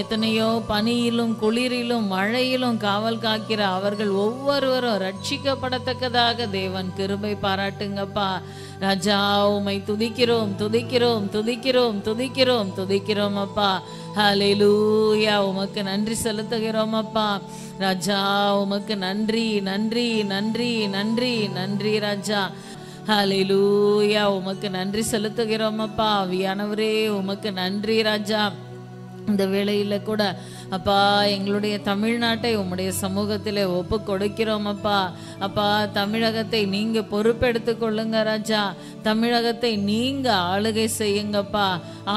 எத்தனையோ பனியிலும் குளிரிலும் மழையிலும் காவல் காக்கிற அவர்கள் ஒவ்வொருவரும் ரட்சிக்கப்படத்தக்கதாக தேவன் கிருபை பாராட்டுங்கப்பா. ராஜா உம்மை துதிக்கிறோம் துதிக்கிறோம் துதிக்கிறோம் துதிக்கிறோம் துதிக்கிறோம் அப்பா. ஹல்லேலூயா. உமக்கு நன்றி செலுத்துகிறோம் அப்பா. ராஜா உமக்கு நன்றி நன்றி நன்றி நன்றி நன்றி ராஜா. ஹல்லேலூயா. உமக்கு நன்றி செலுத்துகிறோம் அப்பா. ஆவியானவரே உமக்கு நன்றி ராஜா. இந்த வேளையில கூட அப்பா எங்களுடைய தமிழ்நாட்டை உம்முடைய சமூகத்திலே ஒப்பு கொடுக்கிறோம் அப்பா. அப்பா தமிழகத்தை நீங்க பொறுப்பெடுத்து கொள்ளுங்க ராஜா. தமிழகத்தை நீங்க ஆளுகை செய்யுங்கப்பா.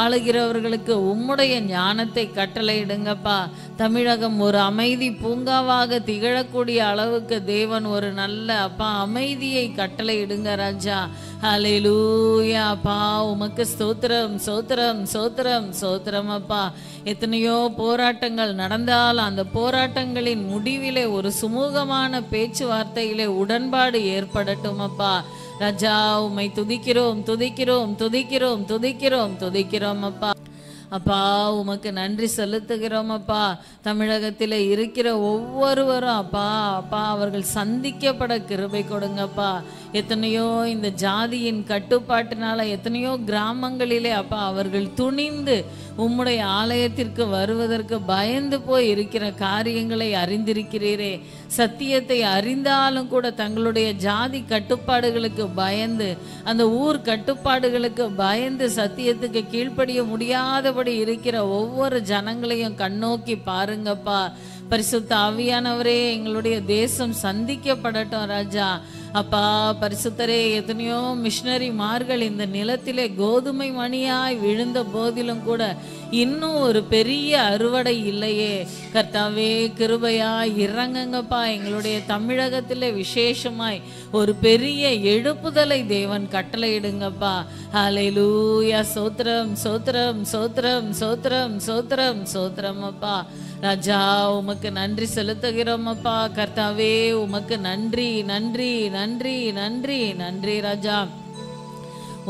ஆளுகிறவர்களுக்கு உம்முடைய ஞானத்தை கட்டளையிடுங்கப்பா. தமிழகம் ஒரு அமைதி பூங்காவாக திகழக்கூடிய அளவுக்கு தேவன் ஒரு நல்ல அப்பா அமைதியை கட்டளையிடுங்க ராஜா. ஹல்லேலூயா. அப்பா உமக்கு ஸ்தோத்திரம் ஸ்தோத்திரம் ஸ்தோத்திரம் ஸ்தோத்திரம் அப்பா. எத்தனையோ போராட்டங்கள் நடந்தால் அந்த போராட்டங்களின் முடிவிலே ஒரு சுமூகமான பேச்சுவார்த்தையிலே உடன்பாடு ஏற்படட்டும் அப்பா. ராஜா உம்மை துதிக்கிறோம் துதிக்கிறோம் துதிக்கிறோம் துதிக்கிறோம் துதிக்கிறோம் அப்பா. அப்பா உமக்கு நன்றி செலுத்துகிறோம் அப்பா. தமிழகத்தில் இருக்கிற ஒவ்வொருவரும் அப்பா அப்பா அவர்கள் சந்திக்கப்பட கிருபை கொடுங்கப்பா. எத்தனையோ இந்த ஜாதியின் கட்டுப்பாட்டினால எத்தனையோ கிராமங்களிலே அப்பா அவர்கள் துணிந்து உம்முடைய ஆலயத்திற்கு வருவதற்கு பயந்து போய் இருக்கிற காரியங்களை அறிந்திருக்கிறீரே. சத்தியத்தை அறிந்தாலும் கூட தங்களுடைய ஜாதி கட்டுப்பாடுகளுக்கு பயந்து, அந்த ஊர் கட்டுப்பாடுகளுக்கு பயந்து சத்தியத்துக்கு கீழ்ப்படிய முடியாதபடி இருக்கிற ஒவ்வொரு ஜனங்களையும் கண்ணோக்கி பாருங்கப்பா. பரிசுத்த ஆவியானவரே, எங்களுடைய தேசம் சந்திக்கப்படட்டும் ராஜா. அப்பா பரிசுத்தரே, எத்தனையோ மிஷனரிமார்கள் இந்த நிலத்திலே கோதுமை மணியாய் விழுந்த போதிலும் கூட இன்னும் ஒரு பெரிய அறுவடை இல்லையே. கர்த்தாவே கிருபையாய் இறங்குங்கப்பா. எங்களுடைய தமிழகத்திலே விசேஷமாய் ஒரு பெரிய எழுப்புதலை தேவன் கட்டளையிடுங்கப்பா. ஹல்லேலூயா. சோத்திரம் சோத்திரம் சோத்திரம் சோத்திரம் சோத்திரம் சோத்திரம் அப்பா. ராஜா உமக்கு நன்றி செலுத்துகிறோம் அப்பா. கர்த்தாவே உமக்கு நன்றி நன்றி நன்றி நன்றி நன்றி ராஜா.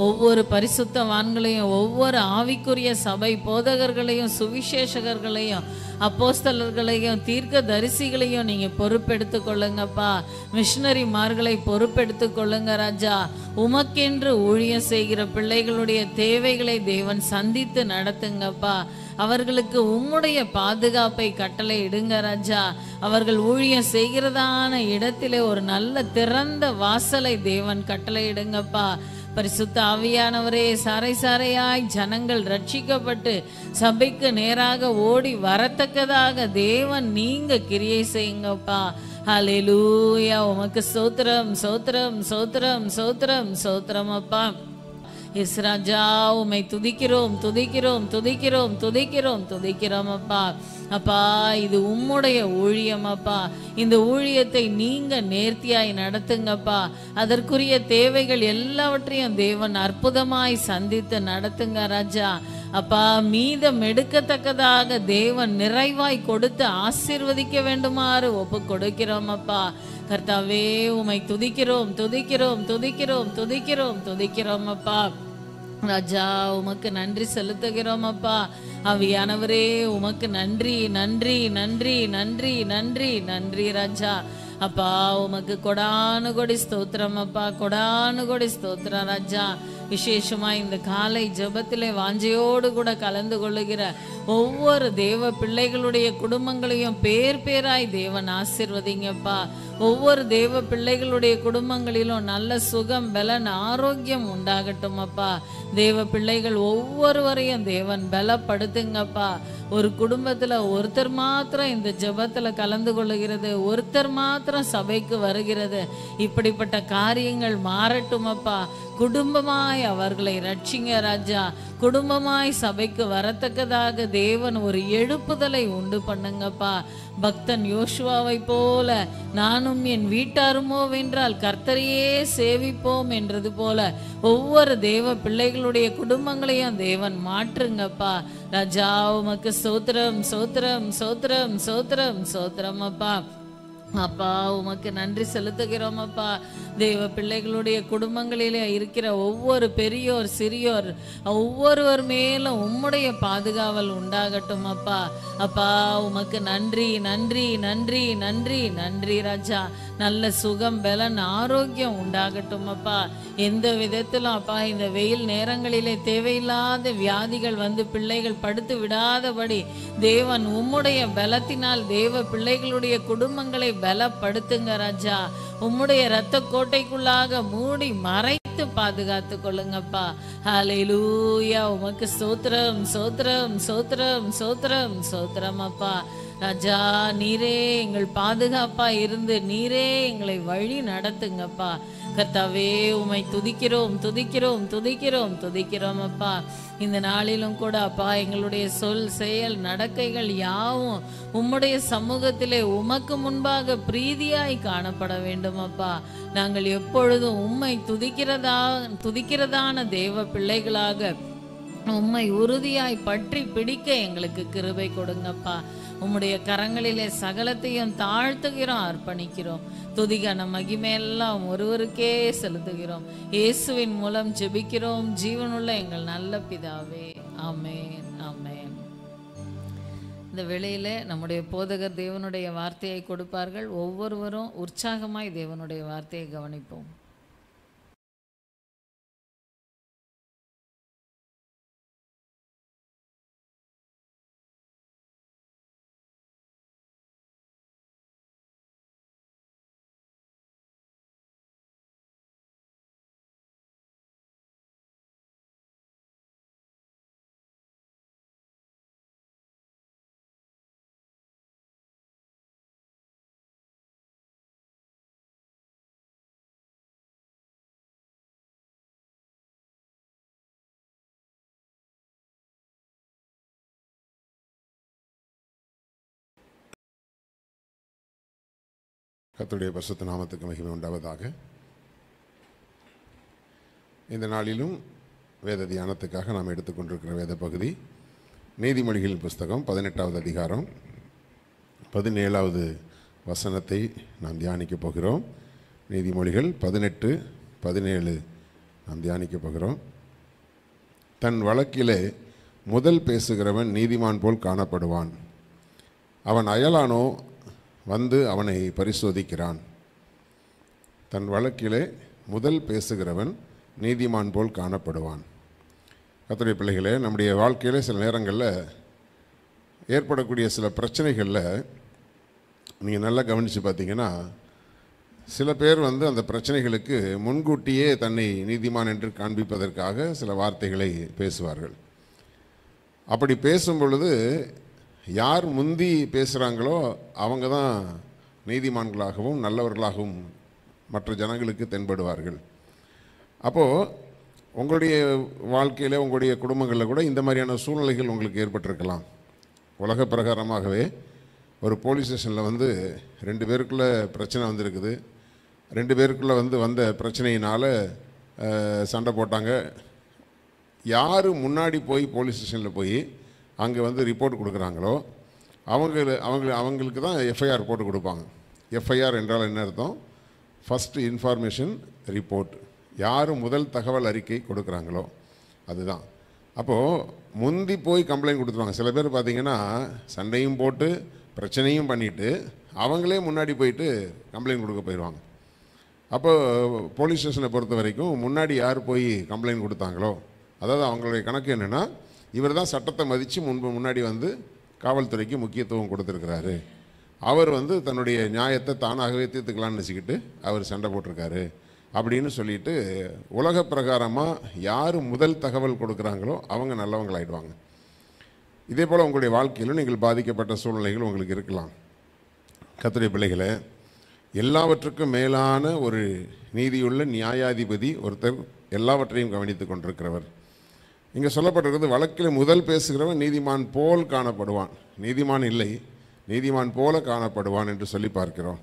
ஒவ்வொரு பரிசுத்தவான்களையும், ஒவ்வொரு ஆவிக்குரிய சபை போதகர்களையும், சுவிசேஷகர்களையும், அப்போஸ்தலர்களையும், தீர்க்க தரிசிகளையும் நீங்க பொறுப்பெடுத்து கொள்ளுங்கப்பா. மிஷனரிமார்களை பொறுப்பெடுத்து கொள்ளுங்க ராஜா. உமக்கென்று ஊழியம் செய்கிற பிள்ளைகளுடைய தேவைகளை தேவன் சந்தித்து நடத்துங்கப்பா. அவர்களுக்கு உம்முடைய பாதுகாப்பை கட்டளை இடுங்க ராஜா. அவர்கள் ஊழியம் செய்கிறதான இடத்திலே ஒரு நல்ல திறந்த வாசலை தேவன் கட்டளை இடுங்கப்பா. பரிசுத்த ஆவியானவரே, சாரை சாரையாய் ஜனங்கள் ரட்சிக்கப்பட்டு சபைக்கு நேராக ஓடி வரத்தக்கதாக தேவன் நீங்க கிரியை செய்யுங்கப்பா. ஹல்லேலூயா. உமக்கு சோத்திரம் சோத்திரம் சோத்திரம் சோத்திரம் சோத்திரம் அப்பா. எஸ் ராஜா, உம்மை துதிக்கிறோம் துதிக்கிறோம் துதிக்கிறோம் துதிக்கிறோம் துதிக்கிறோம் அப்பா. அப்பா இது உம்முடைய ஊழியம் அப்பா. இந்த ஊழியத்தை நீங்க நேர்த்தியாய் நடத்துங்கப்பா. அதற்குரிய தேவைகள் எல்லாவற்றையும் தேவன் அற்புதமாய் சந்தித்து நடத்துங்க ராஜா. அப்பா மீதம் எடுக்கத்தக்கதாக தேவன் நிறைவாய் கொடுத்து ஆசீர்வதிக்க வேண்டுமாறு ஒப்பு கொடுக்கிறோம் அப்பா. கர்த்தாவே உம்மை துதிக்கிறோம் துதிக்கிறோம் துதிக்கிறோம் துதிக்கிறோம் துதிக்கிறோம் அப்பா. ராஜா உமக்கு நன்றி செலுத்துகிறோம் அப்பா. ஆவியானவரே உமக்கு நன்றி நன்றி நன்றி நன்றி நன்றி நன்றி ராஜா. அப்பா உமக்கு கொடானு கொடி ஸ்தோத்திரம் அப்பா. கொடானு கொடி ஸ்தோத்திரம் ராஜா. விசேஷமா இந்த காலை ஜெபத்திலே வாஞ்சையோடு கூட கலந்து கொள்ளுகிற ஒவ்வொரு தேவ பிள்ளைகளுடைய குடும்பங்களையும் பேர் பேராய் தேவன் ஆசீர்வதிங்கப்பா. ஒவ்வொரு தேவ பிள்ளைகளுடைய குடும்பங்களிலும் நல்ல சுகம் பலன் ஆரோக்கியம் உண்டாகட்டும் அப்பா. தேவ பிள்ளைகள் ஒவ்வொருவரையும் தேவன் பலப்படுத்துங்கப்பா. ஒரு குடும்பத்துல ஒருத்தர் மாத்திரம் இந்த ஜெபத்துல கலந்து கொள்ளுகிறது, ஒருத்தர் மாத்திரம் சபைக்கு வருகிறது, இப்படிப்பட்ட காரியங்கள் மாறட்டும் அப்பா. குடும்பமாய் அவர்களை ரட்சிங்க ராஜா. குடும்பமாய் சபைக்கு வரத்தக்கதாக தேவன் ஒரு எழுப்புதலை உண்டு பண்ணுங்கப்பா. பக்தன் யோசுவாவை போல நானும் என் வீட்டாருமோ வென்றால் கர்த்தரையே சேவிப்போம் என்றது போல ஒவ்வொரு தேவ பிள்ளைகளுடைய குடும்பங்களையும் தேவன் மாற்றுங்கப்பா. ராஜா உமக்கு சோத்திரம் சோத்திரம் சோத்திரம் சோத்திரம் சோத்திரம் அப்பா. அப்பா உமக்கு நன்றி செலுத்துகிறோம் அப்பா. தேவ பிள்ளைகளுடைய குடும்பங்களிலே இருக்கிற ஒவ்வொரு பெரியோர் சிறியோர் ஒவ்வொருவர் மேலும் உம்முடைய பாதுகாவல் உண்டாகட்டும் அப்பா. அப்பா உமக்கு நன்றி நன்றி நன்றி நன்றி நன்றி ராஜா. நல்ல சுகம் பலன் ஆரோக்கியம் உண்டாகட்டும் அப்பா. எந்த விதத்திலும் அப்பா இந்த வெயில் நேரங்களிலே தேவையில்லாத வியாதிகள் வந்து பிள்ளைகள் படுத்து விடாதபடி தேவன் உம்முடைய பலத்தினால் தேவ பிள்ளைகளுடைய குடும்பங்களை பலப்படுத்துங்க ராஜா. உம்முடைய இரத்த கோட்டைக்குள்ளாக மூடி மறைத்து பாதுகாத்து கொள்ளுங்கப்பா. ஹல்லேலூயா. உமக்கு சோத்திரம் சோத்திரம் சோத்திரம் சோத்திரம் சோத்திரம் அப்பா. ராஜா நீரே எங்கள் பாதுகாப்பா இருந்து நீரே எங்களை வழி நடத்துங்கப்பா. கர்த்தாவே உம்மை துதிக்கிறோம் துதிக்கிறோம் துதிக்கிறோம் துதிக்கிறோம் அப்பா. இந்த நாளிலும் கூட அப்பா எங்களுடைய சொல் செயல் நடக்கைகள் யாவும் உம்முடைய சமூகத்திலே உமக்கு முன்பாக பிரீதியாய் காணப்பட வேண்டும் அப்பா. நாங்கள் எப்பொழுதும் உம்மை துதிக்கிறதான தேவ பிள்ளைகளாக உம்மை உறுதியாய் பற்றி பிடிக்க எங்களுக்கு கிருபை கொடுங்கப்பா. உம்முடைய கரங்களிலே சகலத்தையும் தாழ்த்துகிறோம், அர்ப்பணிக்கிறோம். துதிகான மகிமையெல்லாம் ஒருவருக்கே செலுத்துகிறோம். இயேசுவின் மூலம் ஜெபிக்கிறோம் ஜீவனுள்ள எங்கள் நல்ல பிதாவே, ஆமென், ஆமென். இந்த வேளையில் நம்முடைய போதகர் தேவனுடைய வார்த்தையை கொடுப்பார்கள். ஒவ்வொருவரும் உற்சாகமாய் தேவனுடைய வார்த்தையை கவனிப்போம். கர்த்தருடைய பரிசுத்த நாமத்துக்கு மகிமை உண்டாவதாக. இந்த நாளிலும் வேத தியானத்துக்காக நாம் எடுத்துக்கொண்டிருக்கிற வேத பகுதி நீதிமொழிகளின் புஸ்தகம் 18வது அதிகாரம் 17வது வசனத்தை நாம் தியானிக்கப் போகிறோம். நீதிமொழிகள் 18-17 நாம் தியானிக்கப் போகிறோம். தன் வழக்கிலே முதல் பேசுகிறவன் நீதிமான் போல் காணப்படுவான், அவன் அயலானோ வந்து அவனை பரிசோதிக்கிறான். தன் வழக்கிலே முதல் பேசுகிறவன் நீதிமான் போல் காணப்படுவான். கர்த்தருடைய பிள்ளைகளே, நம்முடைய வாழ்க்கையில் சில நேரங்களில் ஏற்படக்கூடிய சில பிரச்சனைகளில் நீங்கள் நல்லா கவனித்து பார்த்தீங்கன்னா, சில பேர் வந்து அந்த பிரச்சனைகளுக்கு முன்கூட்டியே தன்னை நீதிமான் என்று காண்பிப்பதற்காக சில வார்த்தைகளை பேசுவார்கள். அப்படி பேசும் பொழுது யார் முந்தி பேசுகிறாங்களோ அவங்க தான் நீதிமான்களாகவும் நல்லவர்களாகவும் மற்ற ஜனங்களுக்கு தென்படுவார்கள். அப்போது உங்களுடைய வாழ்க்கையில் உங்களுடைய குடும்பங்களில் கூட இந்த மாதிரியான சூழ்நிலைகள் உங்களுக்கு ஏற்பட்டிருக்கலாம். உலக பிரகாரமாகவே ஒரு போலீஸ் ஸ்டேஷனில் வந்து 2 பேருக்குள்ளே பிரச்சனை வந்திருக்குது. 2 பேருக்குள்ளே வந்த பிரச்சனையினால் சண்டை போட்டாங்க. யார் முன்னாடி போய் போலீஸ் ஸ்டேஷனில் போய் அங்கே ரிப்போர்ட் கொடுக்குறாங்களோ அவங்களுக்கு தான் எஃப்ஐஆர் போட்டு கொடுப்பாங்க. எஃப்ஐஆர் என்றால் என்ன அர்த்தம்? First information report. யார் முதல் தகவல் அறிக்கை கொடுக்குறாங்களோ அதுதான். அப்போது முந்தி போய் கம்ப்ளைண்ட் கொடுத்துருவாங்க. சில பேர் பார்த்திங்கன்னா சண்டையும் போட்டு பிரச்சனையும் பண்ணிவிட்டு அவங்களே முன்னாடி போயிட்டு கம்ப்ளைண்ட் கொடுக்க போயிடுவாங்க. அப்போ போலீஸ் ஸ்டேஷனை பொறுத்த வரைக்கும் முன்னாடி யார் போய் கம்ப்ளைண்ட் கொடுத்தாங்களோ, அதாவது அவங்களுடைய கணக்கு என்னென்னா, இவர் தான் சட்டத்தை மதித்து முன்னாடி காவல்துறைக்கு முக்கியத்துவம் கொடுத்துருக்கிறாரு, அவர் தன்னுடைய நியாயத்தை தானாகவே தீர்த்துக்கலான்னு நினச்சிக்கிட்டு அவர் சண்டை போட்டிருக்காரு அப்படின்னு சொல்லிட்டு உலக பிரகாரமாக யார் முதல் தகவல் கொடுக்குறாங்களோ அவங்க நல்லவங்களாயிடுவாங்க. இதே போல் உங்களுடைய வாழ்க்கையிலும் நீங்கள் பாதிக்கப்பட்ட சூழ்நிலைகள் உங்களுக்கு இருக்கலாம். கர்த்தருடைய பிள்ளைகளே, எல்லாவற்றுக்கும் மேலான ஒரு நீதியுள்ள நியாயாதிபதி ஒருத்தர் எல்லாவற்றையும் கவனித்து கொண்டிருக்கிறவர். இங்கே சொல்லப்பட்டிருக்கிறது, வழக்கில் முதல் பேசுகிறவன் நீதிமான் போல் காணப்படுவான். நீதிமான் இல்லை, நீதிமான் போல காணப்படுவான் என்று சொல்லி பார்க்கிறோம்.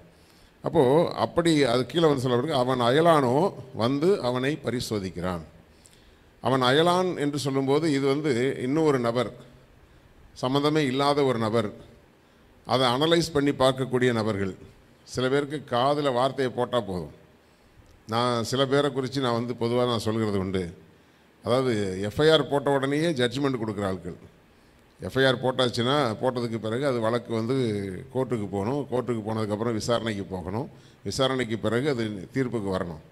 அப்போது அப்படி அது கீழே சொல்லப்பட்டிருக்கு, அவன் அயலானோ வந்து அவனை பரிசோதிக்கிறான். அவன் அயலான் என்று சொல்லும்போது இது இன்னும் ஒரு நபர், சம்மந்தமே இல்லாத ஒரு நபர், அதை அனலைஸ் பண்ணி பார்க்கக்கூடிய நபர்கள். சில பேருக்கு காதில் வார்த்தையை போட்டால் போதும். நான் சில பேரை குறித்து நான் பொதுவாக நான் சொல்கிறது உண்டு. அதாவது எஃப்ஐஆர் போட்ட உடனேயே ஜட்ஜ்மெண்ட் கொடுக்குற ஆட்கள். எஃப்ஐஆர் போட்டாச்சுன்னா போட்டதுக்கு பிறகு அது வழக்கு கோர்ட்டுக்கு போகணும். கோர்ட்டுக்கு போனதுக்கப்புறம் விசாரணைக்கு போகணும். விசாரணைக்கு பிறகு அது தீர்ப்புக்கு வரணும்.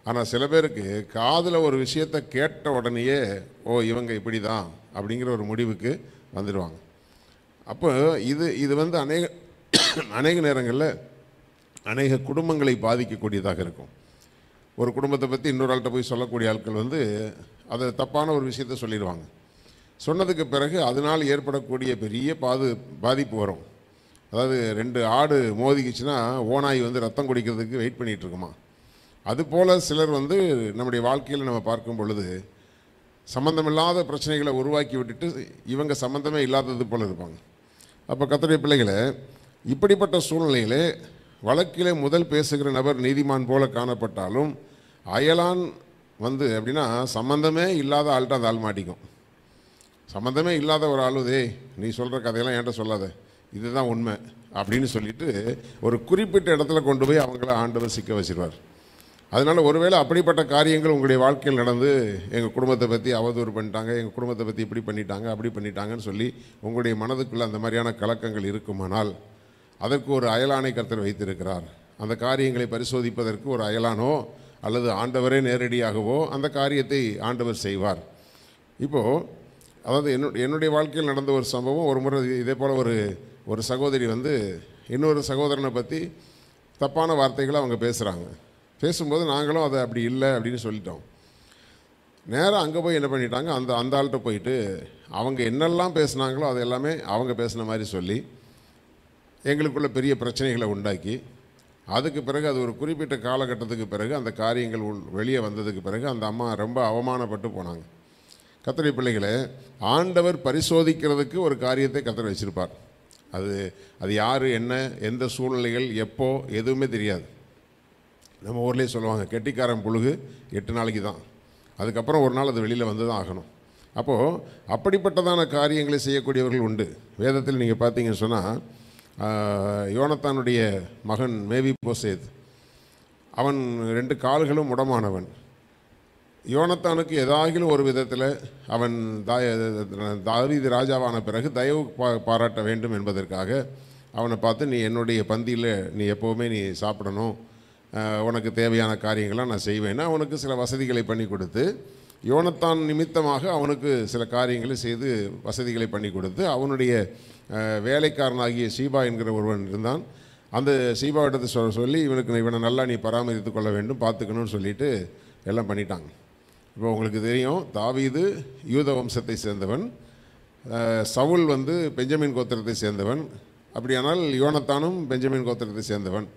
ஆனால் சில பேருக்கு காதில் ஒரு விஷயத்தை கேட்ட உடனேயே இவங்க இப்படி தான் அப்படிங்கிற ஒரு முடிவுக்கு வந்துடுவாங்க. அப்போ இது அநேக நேரங்களில் அநேக குடும்பங்களை பாதிக்கக்கூடியதாக இருக்கும். ஒரு குடும்பத்தை பற்றி இன்னொரு ஆள்கிட்ட போய் சொல்லக்கூடிய ஆட்கள் அதை தப்பான ஒரு விஷயத்த சொல்லிடுவாங்க. சொன்னதுக்கு பிறகு அதனால் ஏற்படக்கூடிய பெரிய பாதிப்பு வரும். அதாவது 2 ஆடு மோதிக்கிச்சுன்னா ஓனாய் ரத்தம் குடிக்கிறதுக்கு வெயிட் பண்ணிகிட்ருக்குமா. அதுபோல் சிலர் நம்முடைய வாழ்க்கையில் நம்ம பார்க்கும் பொழுது சம்மந்தமில்லாத பிரச்சனைகளை உருவாக்கி விட்டுட்டு இவங்க சம்மந்தமே இல்லாதது போல் இருப்பாங்க. அப்போ கர்த்தருடைய பிள்ளைகளை, இப்படிப்பட்ட சூழ்நிலையிலே வழக்கிலே முதல் பேசுகிற நபர் நீதிமான் போல காணப்பட்டாலும் அயலான் அப்படின்னா சம்மந்தமே இல்லாத ஆள்கிட்ட அந்த ஆள் மாட்டிக்கும். சம்மந்தமே இல்லாத ஒரு ஆள், நீ சொல்கிற கதையெல்லாம் என்கிட்ட சொல்லாத, இதுதான் உண்மை அப்படின்னு சொல்லிட்டு ஒரு குறிப்பிட்ட இடத்துல கொண்டு போய் அவங்கள ஆண்டவர் சிக்க வச்சிருவார். அதனால் ஒருவேளை அப்படிப்பட்ட காரியங்கள் உங்களுடைய வாழ்க்கையில் நடந்து எங்கள் குடும்பத்தை பற்றி அவதூறு பண்ணிட்டாங்க, எங்கள் குடும்பத்தை பற்றி இப்படி பண்ணிட்டாங்க அப்படி பண்ணிட்டாங்கன்னு சொல்லி உங்களுடைய மனதுக்குள்ளே அந்த மாதிரியான கலக்கங்கள் இருக்குமானால் அதற்கு ஒரு அயலானை கர்த்தர் வைத்திருக்கிறார். அந்த காரியங்களை பரிசோதிப்பதற்கு ஒரு அயலானோ அல்லது ஆண்டவரே நேரடியாகவோ அந்த காரியத்தை ஆண்டவர் செய்வார். இப்போது அதாவது என்னுடைய வாழ்க்கையில் நடந்த ஒரு சம்பவம், ஒரு முறை இதே போல் ஒரு சகோதரி வந்து இன்னொரு சகோதரனை பற்றி தப்பான வார்த்தைகளை அவங்க பேசுகிறாங்க. பேசும்போது நாங்களும் அதை அப்படி இல்லை அப்படின்னு சொல்லிட்டோம். நேராக அங்கே போய் என்ன பண்ணிட்டாங்க, அந்த ஆள்கிட்ட போயிட்டு அவங்க என்னெல்லாம் பேசுனாங்களோ அது எல்லாமே அவங்க பேசின மாதிரி சொல்லி எங்களுக்குள்ள பெரிய பிரச்சனைகளை உண்டாக்கி, அதுக்கு பிறகு அது ஒரு குறிப்பிட்ட காலகட்டத்துக்கு பிறகு அந்த காரியங்கள் வெளியே வந்ததுக்கு பிறகு அந்த அம்மா ரொம்ப அவமானப்பட்டு போனாங்க. கர்த்தருடைய பிள்ளைகளே, ஆண்டவர் பரிசோதிக்கிறதுக்கு ஒரு காரியத்தை கர்த்தர் வச்சிருப்பார். அது யார், என்ன, எந்த சூழ்நிலைகள், எப்போ, எதுவுமே தெரியாது. நம்ம ஊர்லேயே சொல்லுவாங்க, கெட்டிக்காரன் புழுகு 8 நாளைக்கு தான், அதுக்கப்புறம் ஒரு நாள் அது வெளியில் வந்து தான் ஆகணும். அப்போது அப்படிப்பட்டதான காரியங்களை செய்யக்கூடியவர்கள் உண்டு. வேதத்தில் நீங்கள் பார்த்தீங்கன்னு சொன்னால் யோனத்தானுடைய மகன் மேவிபோசேத், அவன் 2 கால்களும் முடமானவன். யோனத்தானுக்கு ஏதாகிலும் ஒரு விதத்தில் அவன் தாவீது ராஜாவான பிறகு தயவு பாராட்ட வேண்டும் என்பதற்காக அவனை பார்த்து, நீ என்னுடைய பந்தியில் நீ எப்போவுமே நீ சாப்பிடணும், உனக்கு தேவையான காரியங்கள்லாம் நான் செய்வேன்னு அவனுக்கு சில வசதிகளை பண்ணி கொடுத்து, யோனத்தான் நிமித்தமாக அவனுக்கு சில காரியங்களை செய்து வசதிகளை பண்ணி கொடுத்து, அவனுடைய வேலைக்காரனாகிய சீபா என்கிற ஒருவன் இருந்தான். அந்த சீபாவிடத்தை சொல்லி இவனை நல்லா நீ பராமரித்து கொள்ள வேண்டும், பார்த்துக்கணும்னு சொல்லிட்டு எல்லாம் பண்ணிட்டாங்க. இப்போ உங்களுக்கு தெரியும், தாவீது யூத வம்சத்தை சேர்ந்தவன், சவுல் வந்து பெஞ்சமின் கோத்திரத்தை சேர்ந்தவன். அப்படியானால் யோனத்தானும் பெஞ்சமின் கோத்திரத்தை சேர்ந்தவன்.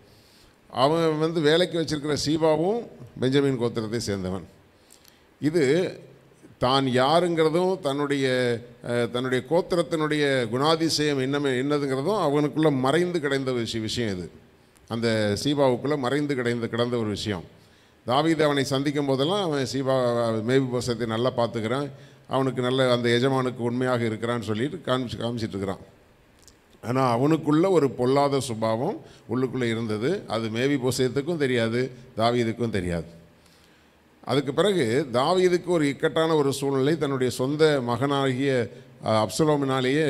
அவன் வந்து வேலைக்கு வச்சிருக்கிற சீபாவும் பெஞ்சமின் கோத்திரத்தை சேர்ந்தவன். இது தான் யாருங்கிறதும் தன்னுடைய கோத்திரத்தினுடைய குணாதிசயம் என்னதுங்கிறதும் அவனுக்குள்ளே மறைந்து கிடந்த விஷயம் இது. அந்த சீபாவுக்குள்ளே மறைந்து கிடந்த ஒரு விஷயம். தாவீது அவனை சந்திக்கும் போதெல்லாம் அவன் மேவிபோசத்தை நல்லா பார்த்துக்கிறான், அவனுக்கு நல்ல அந்த எஜமானுக்கு உண்மையாக இருக்கிறான்னு சொல்லிட்டு காமிச்சிட்டு இருக்கிறான். ஆனால் அவனுக்குள்ள ஒரு பொல்லாத சுபாவம் உள்ளுக்குள்ளே இருந்தது. அது மேவிபோசேத்துக்கும் தெரியாது, தாவீதுக்கும் தெரியாது. அதுக்கு பிறகு தாவீதுக்கு ஒரு இக்கட்டான ஒரு சூழ்நிலை, தன்னுடைய சொந்த மகனாகிய அப்சலோமினாலேயே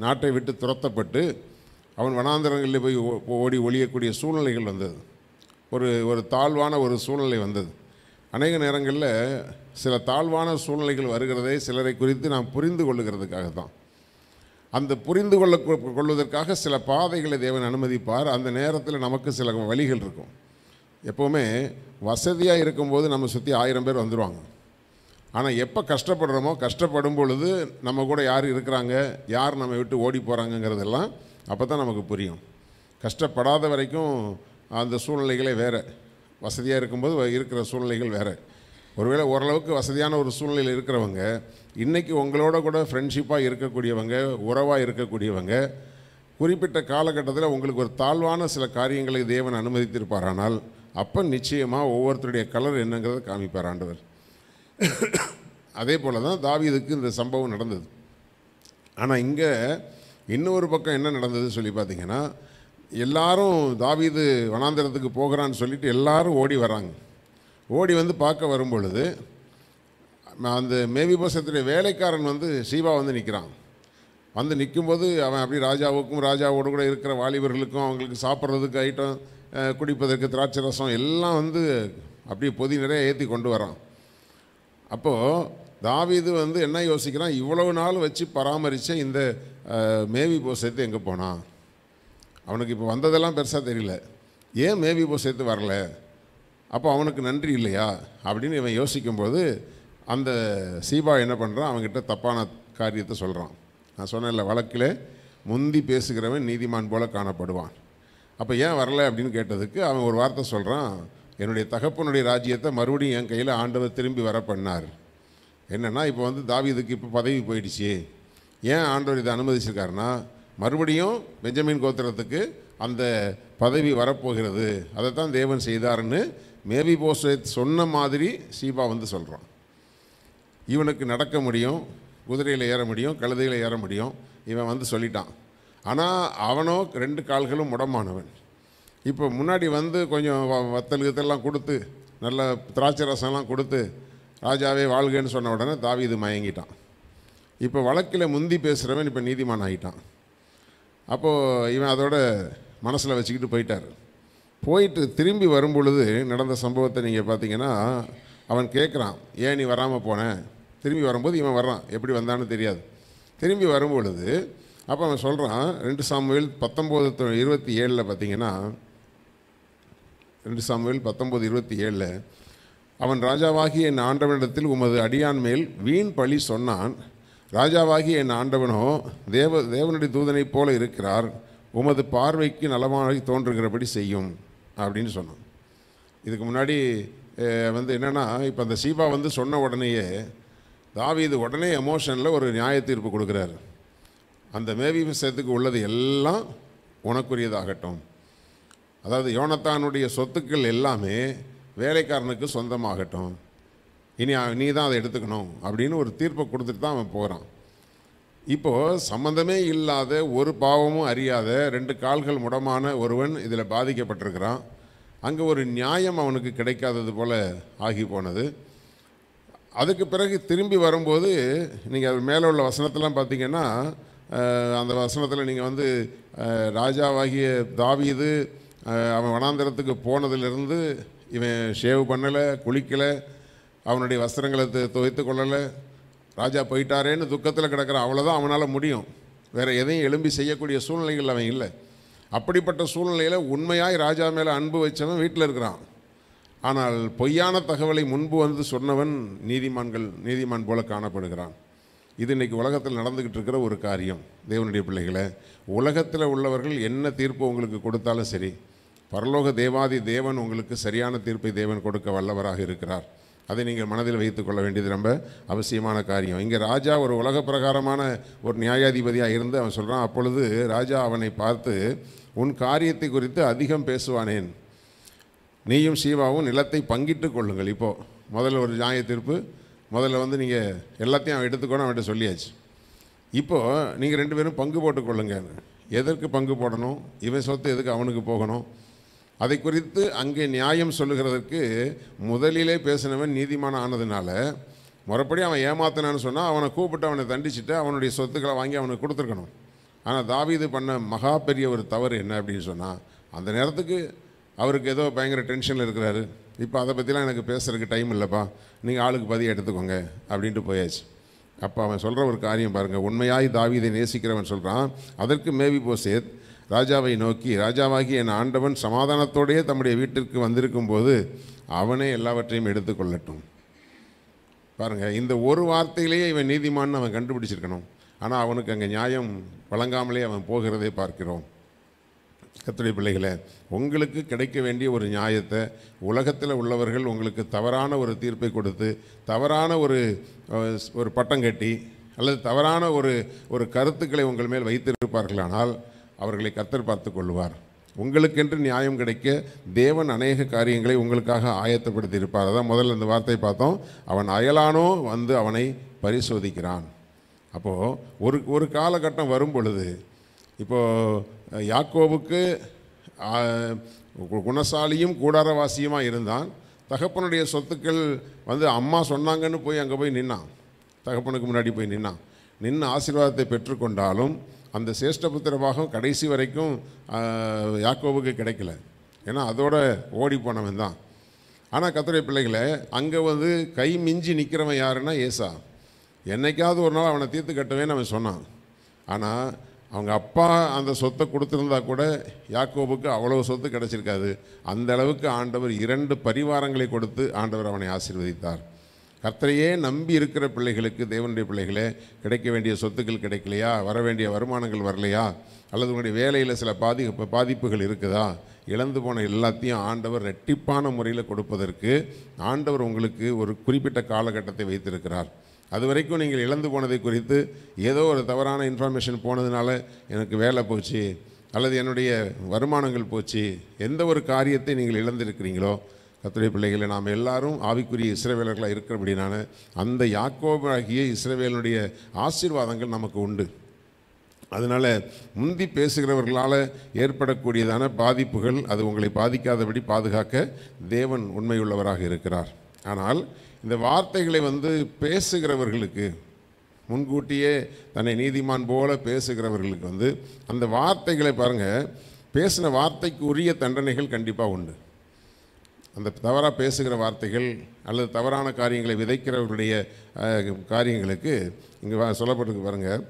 நாட்டை விட்டு துரத்தப்பட்டு அவன் வனாந்தரங்களில் போய் ஓடி ஒழியக்கூடிய சூழ்நிலைகள் வந்தது. ஒரு தாழ்வான ஒரு சூழ்நிலை வந்தது. அநேக நேரங்களில் சில தாழ்வான சூழ்நிலைகள் வருகிறதே சிலரை குறித்து நாம் புரிந்து கொள்ளுகிறதுக்காக தான். அந்த புரிந்து கொள்வதற்காக சில பாதைகளை தேவன் அனுமதிப்பார். அந்த நேரத்தில் நமக்கு சில வழிகள் இருக்கும். எப்போவுமே வசதியாக இருக்கும்போது நம்ம சுற்றி 1000 பேர் வந்துடுவாங்க. ஆனால் எப்போ கஷ்டப்படுறோமோ, கஷ்டப்படும் பொழுது நம்ம கூட யார் இருக்கிறாங்க, யார் நம்ம விட்டு ஓடி போகிறாங்கங்கிறதெல்லாம் அப்போ தான் நமக்கு புரியும். கஷ்டப்படாத வரைக்கும் அந்த சூழ்நிலைகளே வேறு, வசதியாக இருக்கும்போது இருக்கிற சூழ்நிலைகள் வேறு. ஒருவேளை ஓரளவுக்கு வசதியான ஒரு சூழ்நிலையில் இருக்கிறவங்க இன்றைக்கி உங்களோட கூட ஃப்ரெண்ட்ஷிப்பாக இருக்கக்கூடியவங்க, உறவாக இருக்கக்கூடியவங்க, குறிப்பிட்ட காலகட்டத்தில் உங்களுக்கு ஒரு தாழ்வான சில காரியங்களை தேவன் அனுமதித்திருப்பாரானால் அப்போ நிச்சயமாக ஒவ்வொருத்தருடைய கலர் என்னங்கிறத காமிப்பார் ஆண்டவர். அதே போல் தான் தாவீதுக்கு இந்த சம்பவம் நடந்தது. ஆனால் இங்கே இன்னொரு பக்கம் என்ன நடந்தது சொல்லி பார்த்தீங்கன்னா, எல்லாரும் தாவீது வனாந்தரத்துக்கு போகிறான்னு சொல்லிட்டு எல்லாரும் ஓடி வராங்க. ஓடி வந்து பார்க்க வரும் பொழுது அந்த மேவிபோசத்துடைய வேலைக்காரன் வந்து சீபா வந்து நிற்கிறான். வந்து நிற்கும்போது அவன் அப்படி ராஜாவோடு கூட இருக்கிற வாலிபர்களுக்கும் அவங்களுக்கு சாப்பிட்றதுக்கு ஐட்டம், குடிப்பதற்கு திராட்சை ரசம் எல்லாம் வந்து அப்படியே பொதி நிறைய ஏற்றி கொண்டு வரான். அப்போது தாவீது வந்து என்ன யோசிக்கிறான், இவ்வளவு நாள் வச்சு பராமரித்த இந்த மேவிபோசத்து எங்கே போனான்? அவனுக்கு இப்போ வந்ததெல்லாம் பெருசாக தெரியல, ஏன் மேவிபோசத்து வரல? அப்போ அவனுக்கு நன்றி இல்லையா அப்படின்னு இவன் யோசிக்கும்போது அந்த சீபா என்ன பண்ணுறான், அவன்கிட்ட தப்பான காரியத்தை சொல்கிறான். நான் சொன்னேன்ல, வழக்கில் முந்தி பேசுகிறவன் நீதிமான் போல காணப்படுவான். அப்போ ஏன் வரல அப்படின்னு கேட்டதுக்கு அவன் ஒரு வார்த்தை சொல்கிறான், என்னுடைய தகப்பனுடைய ராஜ்யத்தை மறுபடியும் என் கையில் ஆண்டவர் திரும்பி வர பண்ணார். என்னென்னா, இப்போ வந்து தாவீதுக்கு இப்போ பதவி போயிடுச்சு, ஏன் ஆண்டவர் இதை அனுமதிச்சிருக்காருன்னா மறுபடியும் பெஞ்சமின் கோத்திரத்துக்கு அந்த பதவி வரப்போகிறது, அதைத்தான் தேவன் செய்தார்னு மேவிபோசேத் சொன்ன மாதிரி சீபா வந்து சொல்கிறான். இவனுக்கு நடக்க முடியும், குதிரையில் ஏற முடியும், கழுதையில் ஏற முடியும், இவன் வந்து சொல்லிட்டான். ஆனால் அவனோ 2 கால்களும் முடமானவன். இப்போ முன்னாடி வந்து கொஞ்சம் வத்தல் கித்தெல்லாம் கொடுத்து நல்ல திராட்சை ரசம்லாம் கொடுத்து ராஜாவே வாழ்கன்னு சொன்ன உடனே தாவீது மயங்கிட்டான். இப்போ வழக்கில் முந்தி பேசுகிறவன் இப்போ நீதிமான் ஆகிட்டான். அப்போது இவன் அதோட மனசில் வச்சுக்கிட்டு போயிட்டார். போயிட்டு திரும்பி வரும்பொழுது நடந்த சம்பவத்தை நீங்கள் பார்த்தீங்கன்னா, அவன் கேட்குறான், ஏன் நீ வராமல் போனேன்? திரும்பி வரும்போது இவன் வர்றான், எப்படி வந்தான்னு தெரியாது. திரும்பி வரும்பொழுது அப்போ அவன் சொல்கிறான், 2 சாமுவேல் 19:27 பார்த்தீங்கன்னா, 2 சாமுவேல் 19:27 அவன் ராஜாவாகிய என் ஆண்டவனிடத்தில் உமது அடியான் மேல் வீண் பழி சொன்னான். ராஜாவாகிய என் ஆண்டவனோ தேவனுடைய தூதனைப் போல இருக்கிறார், உமது பார்வைக்கு நலமாக தோன்றுகிறபடி செய்யும் அப்படின்னு சொன்னான். இதுக்கு முன்னாடி என்னென்னா, இப்போ அந்த சீபா சொன்ன உடனேயே தாவீது உடனே எமோஷனில் ஒரு நியாய தீர்ப்பு கொடுக்குறாரு. அந்த மேவிபோசேத்துக்கு உள்ளது எல்லாம் உனக்குரியதாகட்டும், அதாவது யோனத்தானுடைய சொத்துக்கள் எல்லாமே வேலைக்காரனுக்கு சொந்தமாகட்டும், இனி நீ தான் அதை எடுத்துக்கணும் அப்படின்னு ஒரு தீர்ப்பை கொடுத்துட்டு தான் அவன் போகிறான். இப்போது சம்பந்தமே இல்லாத, ஒரு பாவமும் அறியாத, 2 கால்கள் முடமான ஒருவன் இதில் பாதிக்கப்பட்டிருக்கிறான். அங்கே ஒரு நியாயம் அவனுக்கு கிடைக்காதது போல் ஆகி போனது. அதுக்கு பிறகு திரும்பி வரும்போது நீங்கள் அது மேலே உள்ள வசனத்தெல்லாம் பார்த்தீங்கன்னா, அந்த வசனத்தில் நீங்கள் ராஜாவாகிய தாவீது அவன் வனாந்தரத்துக்கு போனதிலிருந்து இவன் ஷேவ் பண்ணலை, குளிக்கலை, அவனுடைய வஸ்திரங்களை துவைத்து கொள்ளலை, ராஜா போயிட்டாரேன்னு துக்கத்தில் கிடக்கிறான். அவ்வளோதான் அவனால் முடியும், வேறு எதையும் எழும்பி செய்யக்கூடிய சூழ்நிலைகள் அவன் இல்லை. அப்படிப்பட்ட சூழ்நிலையில் உண்மையாய் ராஜா மேலே அன்பு வச்சவன் வீட்டில் இருக்கிறான். ஆனால் பொய்யான தகவலை முன்பு சொன்னவன் நீதிமான் போல காணப்படுகிறான். இது இன்றைக்கி உலகத்தில் நடந்துக்கிட்டு இருக்கிற ஒரு காரியம். தேவனுடைய பிள்ளைகளை, உலகத்தில் உள்ளவர்கள் என்ன தீர்ப்பு உங்களுக்கு கொடுத்தாலும் சரி, பரலோக தேவாதி தேவன் உங்களுக்கு சரியான தீர்ப்பை தேவன் கொடுக்க வல்லவராக இருக்கிறார். அதை நீங்கள் மனதில் வைத்து கொள்ள வேண்டியது ரொம்ப அவசியமான காரியம். இங்கே ராஜா ஒரு உலக பிரகாரமான ஒரு நியாயாதிபதியாக இருந்து அவன் சொல்கிறான். அப்பொழுது ராஜா அவனை பார்த்து, உன் காரியத்தை குறித்து அதிகம் பேசுவானேன், நீயும் சீபாவும் நிலத்தை பங்கிட்டு கொள்ளுங்கள். இப்போது முதல்ல ஒரு நியாய தீர்ப்பு, முதல்ல நீங்கள் எல்லாத்தையும் அவன் எடுத்துக்கோன்னு அவன்கிட்ட சொல்லியாச்சு. இப்போது நீங்கள் 2 பேரும் பங்கு போட்டுக்கொள்ளுங்க. எதற்கு பங்கு போடணும்? இவன் சொத்து எதுக்கு அவனுக்கு போகணும்? அதை குறித்து அங்கே நியாயம் சொல்லுகிறதற்கு முதலிலே பேசினவன் நீதிமான ஆனதுனால, முறைப்படி அவன் ஏமாத்தினான்னு சொன்னால் அவனை கூப்பிட்டு அவனை தண்டிச்சுட்டு அவனுடைய சொத்துக்களை வாங்கி அவனுக்கு கொடுத்துருக்கணும். ஆனால் தாவீது பண்ண மகா பெரிய ஒரு தவறு என்ன அப்படின்னு சொன்னால், அந்த நேரத்துக்கு அவருக்கு ஏதோ பயங்கர டென்ஷனில் இருக்கிறாரு. இப்போ அதை பற்றிலாம் எனக்கு பேசுகிறதுக்கு டைம் இல்லைப்பா, நீங்கள் ஆளுக்கு பதில் எடுத்துக்கோங்க அப்படின்ட்டு போயாச்சு. அப்போ அவன் சொல்கிற ஒரு காரியம் பாருங்கள். உண்மையாய் தாவீதை நேசிக்கிறவன் சொல்கிறான், அதற்கு மேவிபோசேத் ராஜாவை நோக்கி, ராஜாவாகி என் ஆண்டவன் சமாதானத்தோடையே தம்முடைய வீட்டிற்கு வந்திருக்கும் போது அவனே எல்லாவற்றையும் எடுத்துக்கொள்ளட்டும். பாருங்கள், இந்த ஒரு வார்த்தையிலேயே இவன் நீதிமான்னு அவன் கண்டுபிடிச்சிருக்கணும். ஆனால் அவனுக்கு அங்கே நியாயம் வழங்காமலே அவன் போகிறதை பார்க்கிறோம். கர்த்தருடைய பிள்ளைகளே, உங்களுக்கு கிடைக்க வேண்டிய ஒரு நியாயத்தை உலகத்தில் உள்ளவர்கள் உங்களுக்கு தவறான ஒரு தீர்ப்பை கொடுத்து, தவறான ஒரு பட்டம் கட்டி, அல்லது தவறான ஒரு கருத்துக்களை உங்கள் மேல் வைத்திருப்பார்களானால் அவர்களை கர்த்தர் பார்த்து கொள்வார். உங்களுக்கென்று நியாயம் கிடைக்க தேவன் அநேக காரியங்களை உங்களுக்காக ஆயத்தப்படுத்தி இருப்பார். அதான் முதல்ல இந்த வார்த்தை பார்த்தோம், அவன் அயலானோ அவனை பரிசோதிக்கிறான். அப்போது ஒரு காலகட்டம் வரும் பொழுது, இப்போது யாக்கோபுக்கு குணசாலியும் கூடாரவாசியுமாக இருந்தான். தகப்பனுடைய சொத்துக்கள் அம்மா சொன்னாங்கன்னு போய் அங்கே போய் நின்னான், தகப்பனுக்கு முன்னாடி போய் நின்று ஆசீர்வாதத்தை பெற்றுக்கொண்டாலும் அந்த சேஷ்டபுத்திர பாகம் கடைசி வரைக்கும் யாக்கோபுக்கு கிடைக்கல. ஏன்னா அதோட ஓடி போனவன் தான். ஆனால் கர்த்தருடைய பிள்ளைகளை, அங்கே கை மிஞ்சி நிற்கிறவன் யாருன்னா ஏசா. என்னைக்காவது ஒரு நாள் அவனை தீர்த்து கட்டுவேன்னு அவன் சொன்னான். ஆனால் அவங்க அப்பா அந்த சொத்தை கொடுத்துருந்தா கூட யாக்கோபுக்கு அவ்வளவு சொத்து கிடச்சிருக்காது. அந்த அளவுக்கு ஆண்டவர் 2 பரிவாரங்களை கொடுத்து ஆண்டவர் அவனை ஆசீர்வதித்தார். கர்த்தரையே நம்பி இருக்கிற பிள்ளைகளுக்கு, தேவனுடைய பிள்ளைகளே, கிடைக்க வேண்டிய சொத்துக்கள் கிடைக்கலையா, வர வேண்டிய வருமானங்கள் வரலையா, அல்லது உங்களுடைய வேலையில் சில பாதிப்புகள் இருக்குதா, இழந்து போன எல்லாத்தையும் ஆண்டவர் ரெட்டிப்பான முறையில் கொடுப்பதற்கு ஆண்டவர் உங்களுக்கு ஒரு குறிப்பிட்ட காலகட்டத்தை வைத்திருக்கிறார். அது வரைக்கும் நீங்கள் இழந்து போனதை குறித்து ஏதோ ஒரு தவறான இன்ஃபர்மேஷன் போனதுனால எனக்கு வேலை போச்சு, அல்லது என்னுடைய வருமானங்கள் போச்சு, எந்த ஒரு காரியத்தை நீங்கள் இழந்திருக்கிறீங்களோ, கர்த்தருடைய பிள்ளைகளை, நாம் எல்லாரும் ஆவிக்குரிய இஸ்ரவேலர்களாக இருக்கிறபடினால அந்த யாக்கோபாகிய இஸ்ரவேலுடைய ஆசீர்வாதங்கள் நமக்கு உண்டு. அதனால் முந்தி பேசுகிறவர்களால் ஏற்படக்கூடியதான பாதிப்புகள் அது உங்களை பாதிக்காதபடி பாதுகாக்க தேவன் உண்மையுள்ளவராக இருக்கிறார். ஆனால் இந்த வார்த்தைகளை பேசுகிறவர்களுக்கு, முன்கூட்டியே தன்னை நீதிமான் போல பேசுகிறவர்களுக்கு அந்த வார்த்தைகளை பாருங்கள், பேசின வார்த்தைக்கு உரிய தண்டனைகள் கண்டிப்பாக உண்டு. அந்த தவறாக பேசுகிற வார்த்தைகள் அல்லது தவறான காரியங்களை விதைக்கிறவர்களுடைய காரியங்களுக்கு இங்கே சொல்லப்பட்டிருக்கு பாருங்கள்.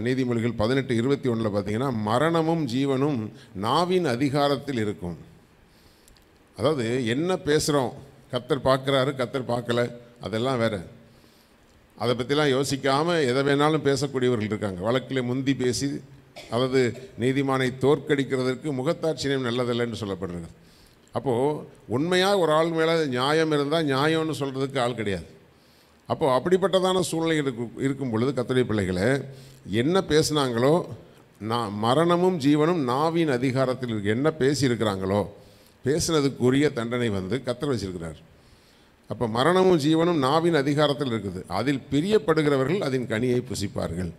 நீதிமொழிகள் 18:21 பார்த்தீங்கன்னா, மரணமும் ஜீவனும் நாவின் அதிகாரத்தில் இருக்கும். அதாவது என்ன பேசுகிறோம், கர்த்தர் பார்க்குறாரு கர்த்தர் பார்க்கல, அதெல்லாம் வேறு. அதை பற்றிலாம் யோசிக்காமல் எதை வேணாலும் பேசக்கூடியவர்கள் இருக்காங்க. வழக்கில் முந்தி பேசி, அதாவது நீதிமானை தோற்கடிக்கிறதற்கு முகத்தாட்சியம் நல்லதில்லைன்னு சொல்லப்படுறது. அப்போது உண்மையாக ஒரு ஆள் மேலே நியாயம் இருந்தால் நியாயம்னு சொல்கிறதுக்கு ஆள் கிடையாது. அப்போது அப்படிப்பட்டதான சூழ்நிலை இருக்கும் பொழுது கர்த்தருடைய பிள்ளைகளை என்ன பேசுனாங்களோ, மரணமும் ஜீவனும் நாவின் அதிகாரத்தில் இருக்கு. என்ன பேசியிருக்கிறாங்களோ பேசுனதுக்குரிய தண்டனை கர்த்தர் வச்சிருக்கிறார். அப்போ மரணமும் ஜீவனும் நாவின் அதிகாரத்தில் இருக்குது. அதில் பிரியப்படுகிறவர்கள் அதன் கனியை புசிப்பார்கள்.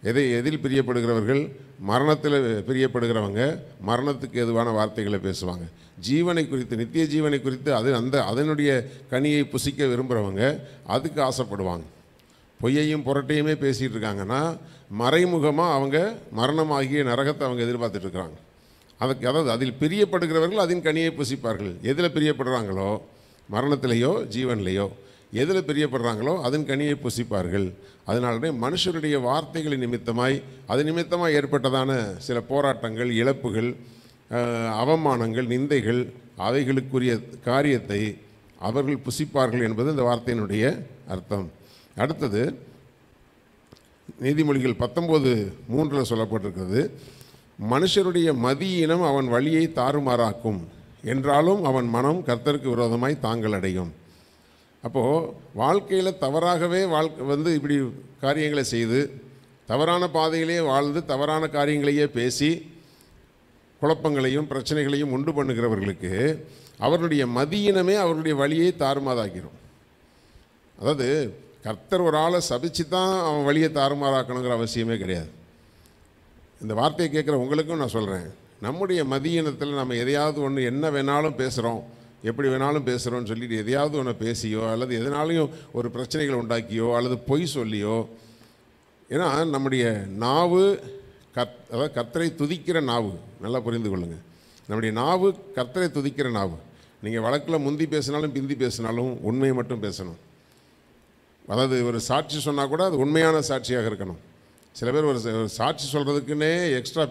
எதில் பிரியப்படுகிறவர்கள்? மரணத்தில் பிரியப்படுகிறவங்க மரணத்துக்கு எதுவான வார்த்தைகளை பேசுவாங்க. ஜீவனை குறித்து, நித்திய ஜீவனை குறித்து அதனுடைய கனியை புசிக்க விரும்புகிறவங்க அதுக்கு ஆசைப்படுவாங்க. பொய்யையும் புரட்டையுமே பேசிகிட்டு இருக்காங்கன்னா மறைமுகமாக அவங்க மரணமாகிய நரகத்தை அவங்க எதிர்பார்த்துட்ருக்குறாங்க. அதாவது அதில் பிரியப்படுகிறவர்கள் அதன் கனியை புசிப்பார்கள். எதில் பிரியப்படுறாங்களோ, மரணத்திலேயோ ஜீவன்லேயோ எதில் பிரியப்படுறாங்களோ அதன் கனியை புசிப்பார்கள். அதனாலே மனுஷருடைய வார்த்தைகளின் நிமித்தமாய், அது நிமித்தமாக ஏற்பட்டதான சில போராட்டங்கள், இழப்புகள், அவமானங்கள், நிந்தைகள், அவைகளுக்குரிய காரியத்தை அவர்கள் புசிப்பார்கள் என்பது இந்த வார்த்தையினுடைய அர்த்தம். அடுத்தது நீதிமொழிகள் 19:3 சொல்லப்பட்டிருக்கிறது, மனுஷருடைய மதியினம் அவன் வழியை தாறுமாறாக்கும், என்றாலும் அவன் மனம் கர்த்தருக்கு விரோதமாய் தாங்கள் அடையும். அப்போது வாழ்க்கையில் தவறாகவே இப்படி காரியங்களை செய்து தவறான பாதையிலேயே வாழ்ந்து தவறான காரியங்களையே பேசி குழப்பங்களையும் பிரச்சனைகளையும் உண்டு பண்ணுகிறவர்களுக்கு அவருடைய மதியினமே அவருடைய வழியை தாறுமாறாக்கிடும். அதாவது கர்த்தர் ஒரு ஆளை சபிச்சு தான் அவன் வழியை தாறுமாறாக்கணுங்கிற அவசியமே கிடையாது. இந்த வார்த்தையை கேட்குற உங்களுக்கும் நான் சொல்கிறேன், நம்முடைய மதியினத்தில் நம்ம எதையாவது ஒன்று என்ன வேணாலும் பேசுகிறோம், எப்படி வேணாலும் பேசுகிறோன்னு சொல்லிட்டு எதையாவது ஒன்று பேசியோ அல்லது எதனாலையும் ஒரு பிரச்சனைகளை உண்டாக்கியோ அல்லது பொய் சொல்லியோ, ஏன்னா நம்முடைய நாவு அதாவது கர்த்தரை துதிக்கிற நாவு, நல்லா புரிந்து கொள்ளுங்கள். நம்முடைய நாவு கர்த்தரை துதிக்கிற நாவு. நீங்கள் வழக்கில் முந்தி பேசினாலும் பிந்தி பேசினாலும் உண்மையை மட்டும் பேசணும். அதாவது ஒரு சாட்சி சொன்னால் கூட அது உண்மையான சாட்சியாக இருக்கணும். சில பேர் ஒரு சாட்சி சொல்கிறதுக்குன்னே எக்ஸ்ட்ரா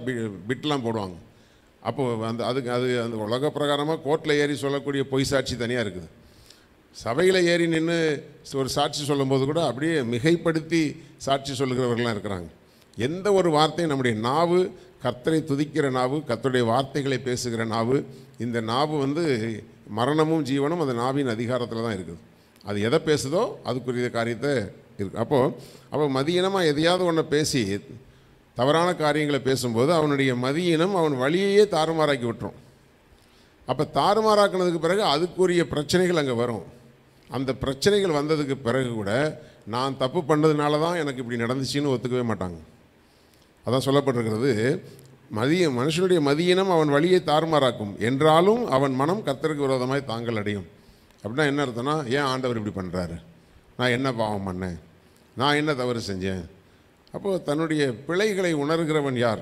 பிட்லாம் போடுவாங்க. அப்போது அந்த உலக பிரகாரமாக கோர்ட்டில் ஏறி சொல்லக்கூடிய பொய் சாட்சி தனியாக இருக்குது. சபையில் ஏறி நின்று ஒரு சாட்சி சொல்லும்போது கூட அப்படியே மிகைப்படுத்தி சாட்சி சொல்லுகிறவர்கள்லாம் இருக்கிறாங்க. எந்த ஒரு வார்த்தையும் நம்முடைய நாவு கர்த்தரை துதிக்கிற நாவு, கர்த்தருடைய வார்த்தைகளை பேசுகிற நாவு. இந்த நாவு மரணமும் ஜீவனும் அந்த நாவின் அதிகாரத்தில் தான் இருக்குது. அது எதை பேசுதோ அதுக்குரிய காரியத்தை இருக்குது. அப்போ மதியினமாக எதையாவது ஒன்று பேசி தவறான காரியங்களை பேசும்போது அவனுடைய மதியினம் அவன் வழியையே தாறுமாறாக்கி விட்டுரும். அப்போ தாறுமாறாக்கினதுக்கு பிறகு அதுக்குரிய பிரச்சனைகள் அங்கே வரும். அந்த பிரச்சனைகள் வந்ததுக்கு பிறகு கூட நான் தப்பு பண்ணதுனால தான் எனக்கு இப்படி நடந்துச்சுன்னு ஒத்துக்கவே மாட்டாங்க. அதான் சொல்லப்பட்டிருக்கிறது, மனுஷனுடைய மதியினம் அவன் வழியை தாறுமாறாக்கும், என்றாலும் அவன் மனம் கர்த்தருக்கு விரோதமாய் தாங்கள் அடையும். அப்படின்னா என்ன அர்த்தம்னா, ஏன் ஆண்டவர் இப்படி பண்ணுறாரு, நான் என்ன பாவம் பண்ணேன், நான் என்ன தவறு செஞ்சேன். அப்போது தன்னுடைய பிழைகளை உணர்கிறவன் யார்?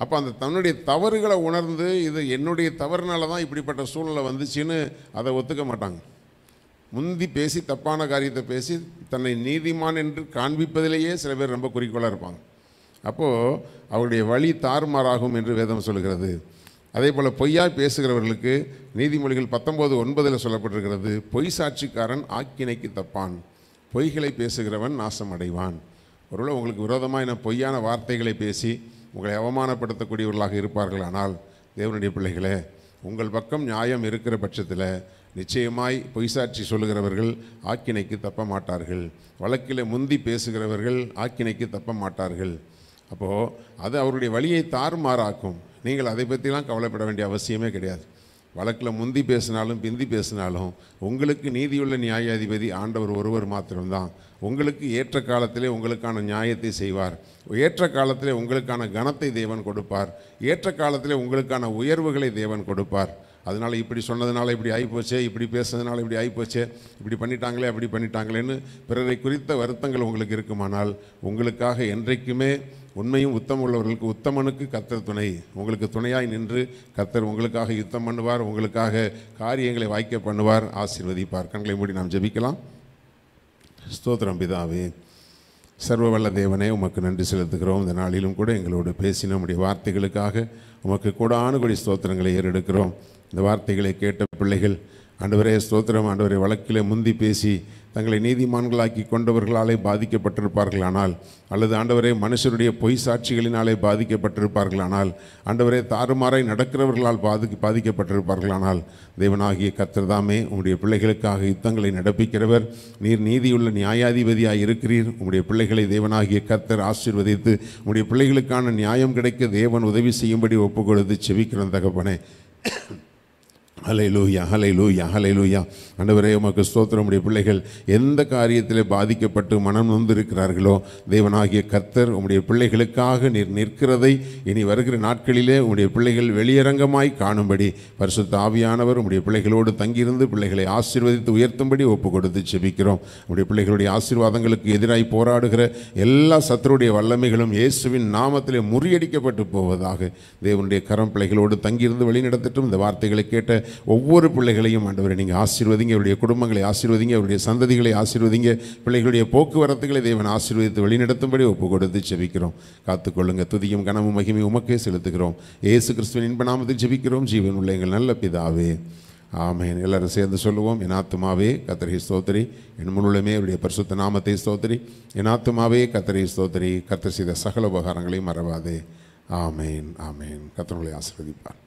அப்போ அந்த தன்னுடைய தவறுகளை உணர்ந்து இது என்னுடைய தவறுனால தான் இப்படிப்பட்ட சூழ்நிலை வந்துச்சுன்னு அதை ஒத்துக்க மாட்டாங்க. முந்தி பேசி தப்பான காரியத்தை பேசி தன்னை நீதிமான் என்று காண்பிப்பதிலேயே சில பேர் ரொம்ப குறிக்கோளாக இருப்பாங்க. அப்போது அவருடைய வழி தாறுமாறாகும் என்று வேதம் சொல்கிறது. அதே போல் பொய்யாய் பேசுகிறவர்களுக்கு நீதிமொழிகள் 19:9 சொல்லப்பட்டிருக்கிறது, பொய் சாட்சிக்காரன் ஆக்கினைக்கு தப்பான், பொய்களை பேசுகிறவன் நாசம் அடைவான். ஒருவேளை உங்களுக்கு விரோதமாக பொய்யான வார்த்தைகளை பேசி உங்களை அவமானப்படுத்தக்கூடியவர்களாக இருப்பார்கள். ஆனால் தேவனுடைய பிள்ளைகளே, உங்கள் பக்கம் நியாயம் இருக்கிற பட்சத்தில் நிச்சயமாய் பொய் சாட்சி சொல்லுகிறவர்கள் ஆக்கினைக்கு தப்ப மாட்டார்கள். வழக்கில் முந்தி பேசுகிறவர்கள் ஆக்கினைக்கு தப்ப மாட்டார்கள். அப்போது அது அவருடைய வழியை தாறுமாறாக்கும். நீங்கள் அதை பற்றிலாம் கவலைப்பட வேண்டிய அவசியமே கிடையாது. வழக்கில் முந்தி பேசினாலும் பிந்தி பேசினாலும் உங்களுக்கு நீதியுள்ள நியாயாதிபதி ஆண்டவர் ஒருவர் மாத்திரம்தான். உங்களுக்கு ஏற்ற காலத்திலே உங்களுக்கான நியாயத்தை செய்வார். ஏற்ற காலத்திலே உங்களுக்கான கனத்தை தேவன் கொடுப்பார். ஏற்ற காலத்திலே உங்களுக்கான உயர்வுகளை தேவன் கொடுப்பார். அதனால் இப்படி சொன்னதுனால இப்படி ஆகிப்போச்சே, இப்படி பேசுனதுனால இப்படி ஆகிப்போச்சே, இப்படி பண்ணிட்டாங்களே அப்படி பண்ணிட்டாங்களேன்னு பிறரை குறித்த வருத்தங்கள் உங்களுக்கு இருக்குமானால், உங்களுக்காக என்றைக்குமே உண்மையும் உத்தமம் உள்ளவர்களுக்கு உத்தமனுக்கு கர்த்தர் துணை. உங்களுக்கு துணையாய் நின்று கர்த்தர் உங்களுக்காக யுத்தம் பண்ணுவார், உங்களுக்காக காரியங்களை வாய்க்க பண்ணுவார், ஆசீர்வதிப்பார். கண்களை மூடி நாம் ஜெபிக்கலாம். ஸ்தோத்திரம் பிதாவே, சர்வ வல்ல தேவனே, உமக்கு நன்றி செலுத்துகிறோம். இந்த நாளிலும் கூட எங்களோடு பேசின நம்முடைய வார்த்தைகளுக்காக உமக்கு கோடானுகோடி ஸ்தோத்திரங்களை ஏறெடுக்கிறோம். இந்த வார்த்தைகளை கேட்ட பிள்ளைகள் ஆண்டவரே ஸ்தோத்திரம், ஆண்டவரே வழக்கிலே முந்தி பேசி தங்களை நீதிமான்களாக்கி கொண்டவர்களாலே பாதிக்கப்பட்டிருப்பார்களானால், அல்லது ஆண்டவரே மனுஷருடைய பொய் சாட்சிகளினாலே பாதிக்கப்பட்டிருப்பார்களானால், ஆண்டவரே தாறுமாறாய் நடக்கிறவர்களால் பாதிக்கப்பட்டிருப்பார்களானால், தேவனாகிய கர்த்தர் தாமே உம்முடைய பிள்ளைகளுக்காக யுத்தங்களை நடப்பிக்கிறவர். நீர் நீதியுள்ள நியாயாதிபதியாக இருக்கிறீர். உம்முடைய பிள்ளைகளை தேவனாகிய கர்த்தர் ஆசீர்வதித்து உம்முடைய பிள்ளைகளுக்கான நியாயம் கிடைக்க தேவன் உதவி செய்யும்படி ஒப்பு கொடுத்து செபிக்கிறோம் தகப்பனே. ஹல்லேலூயா, ஹல்லேலூயா, ஹல்லேலூயா. ஆண்டவரே உமக்கு ஸ்தோத்திரம். உம்முடைய பிள்ளைகள் எந்த காரியத்தில் பாதிக்கப்பட்டு மனம் நொந்திருக்கிறார்களோ, தேவனாகிய கர்த்தர் உம்முடைய பிள்ளைகளுக்காக நீர் நிற்கிறதை இனி வருகிற நாட்களிலே உம்முடைய பிள்ளைகள் வெளியரங்கமாய் காணும்படி பரிசுத்த ஆவியானவர் உம்முடைய பிள்ளைகளோடு தங்கியிருந்து பிள்ளைகளை ஆசீர்வதித்து உயர்த்தும்படி ஒப்பு கொடுத்து செபிக்கிறோம். உம்முடைய பிள்ளைகளுடைய ஆசீர்வாதங்களுக்கு எதிராய் போராடுகிற எல்லா சத்துருடைய வல்லமைகளும் இயேசுவின் நாமத்திலே முறியடிக்கப்பட்டு போவதாக தேவனுடைய கரம் பிள்ளைகளோடு தங்கியிருந்து வழிநடத்தட்டும். இந்த வார்த்தைகளை கேட்ட ஒவ்வொரு பிள்ளைகளையும் ஆண்டவரை நீங்கள் ஆசீர்வதிங்க. அவருடைய குடும்பங்களை ஆசீர்வதிங்க, அவருடைய சந்ததிகளை ஆசீர்வதிங்க. பிள்ளைகளுடைய போக்குவரத்துகளை தேவன் ஆசீர்வதித்து வழிநடத்தும்படி ஒப்பு கொடுத்து ஜெபிக்கிறோம். காத்துக்கொள்ளுங்க. துதியும் கனமும் மகிமையும் உமக்கே செலுத்துகிறோம். இயேசு கிறிஸ்துவின் இன்ப நாமத்தில் ஜெபிக்கிறோம் ஜீவன் உள்ள எங்கள் நல்ல பிதாவே, ஆமென். எல்லாரும் சேர்ந்து சொல்லுவோம். என் ஆத்துமாவே கர்த்தரை ஸ்தோத்திரி, என் முழுமே அவருடைய பரிசுத்த நாமத்தை ஸ்தோத்திரி. என் ஆத்துமாவே கர்த்தரை ஸ்தோத்திரி, கர்த்தர் செய்த சகல உபகாரங்களையும் மறவாதே. ஆமென், ஆமென். கர்த்தர் உங்களை ஆசீர்வதிப்பார்.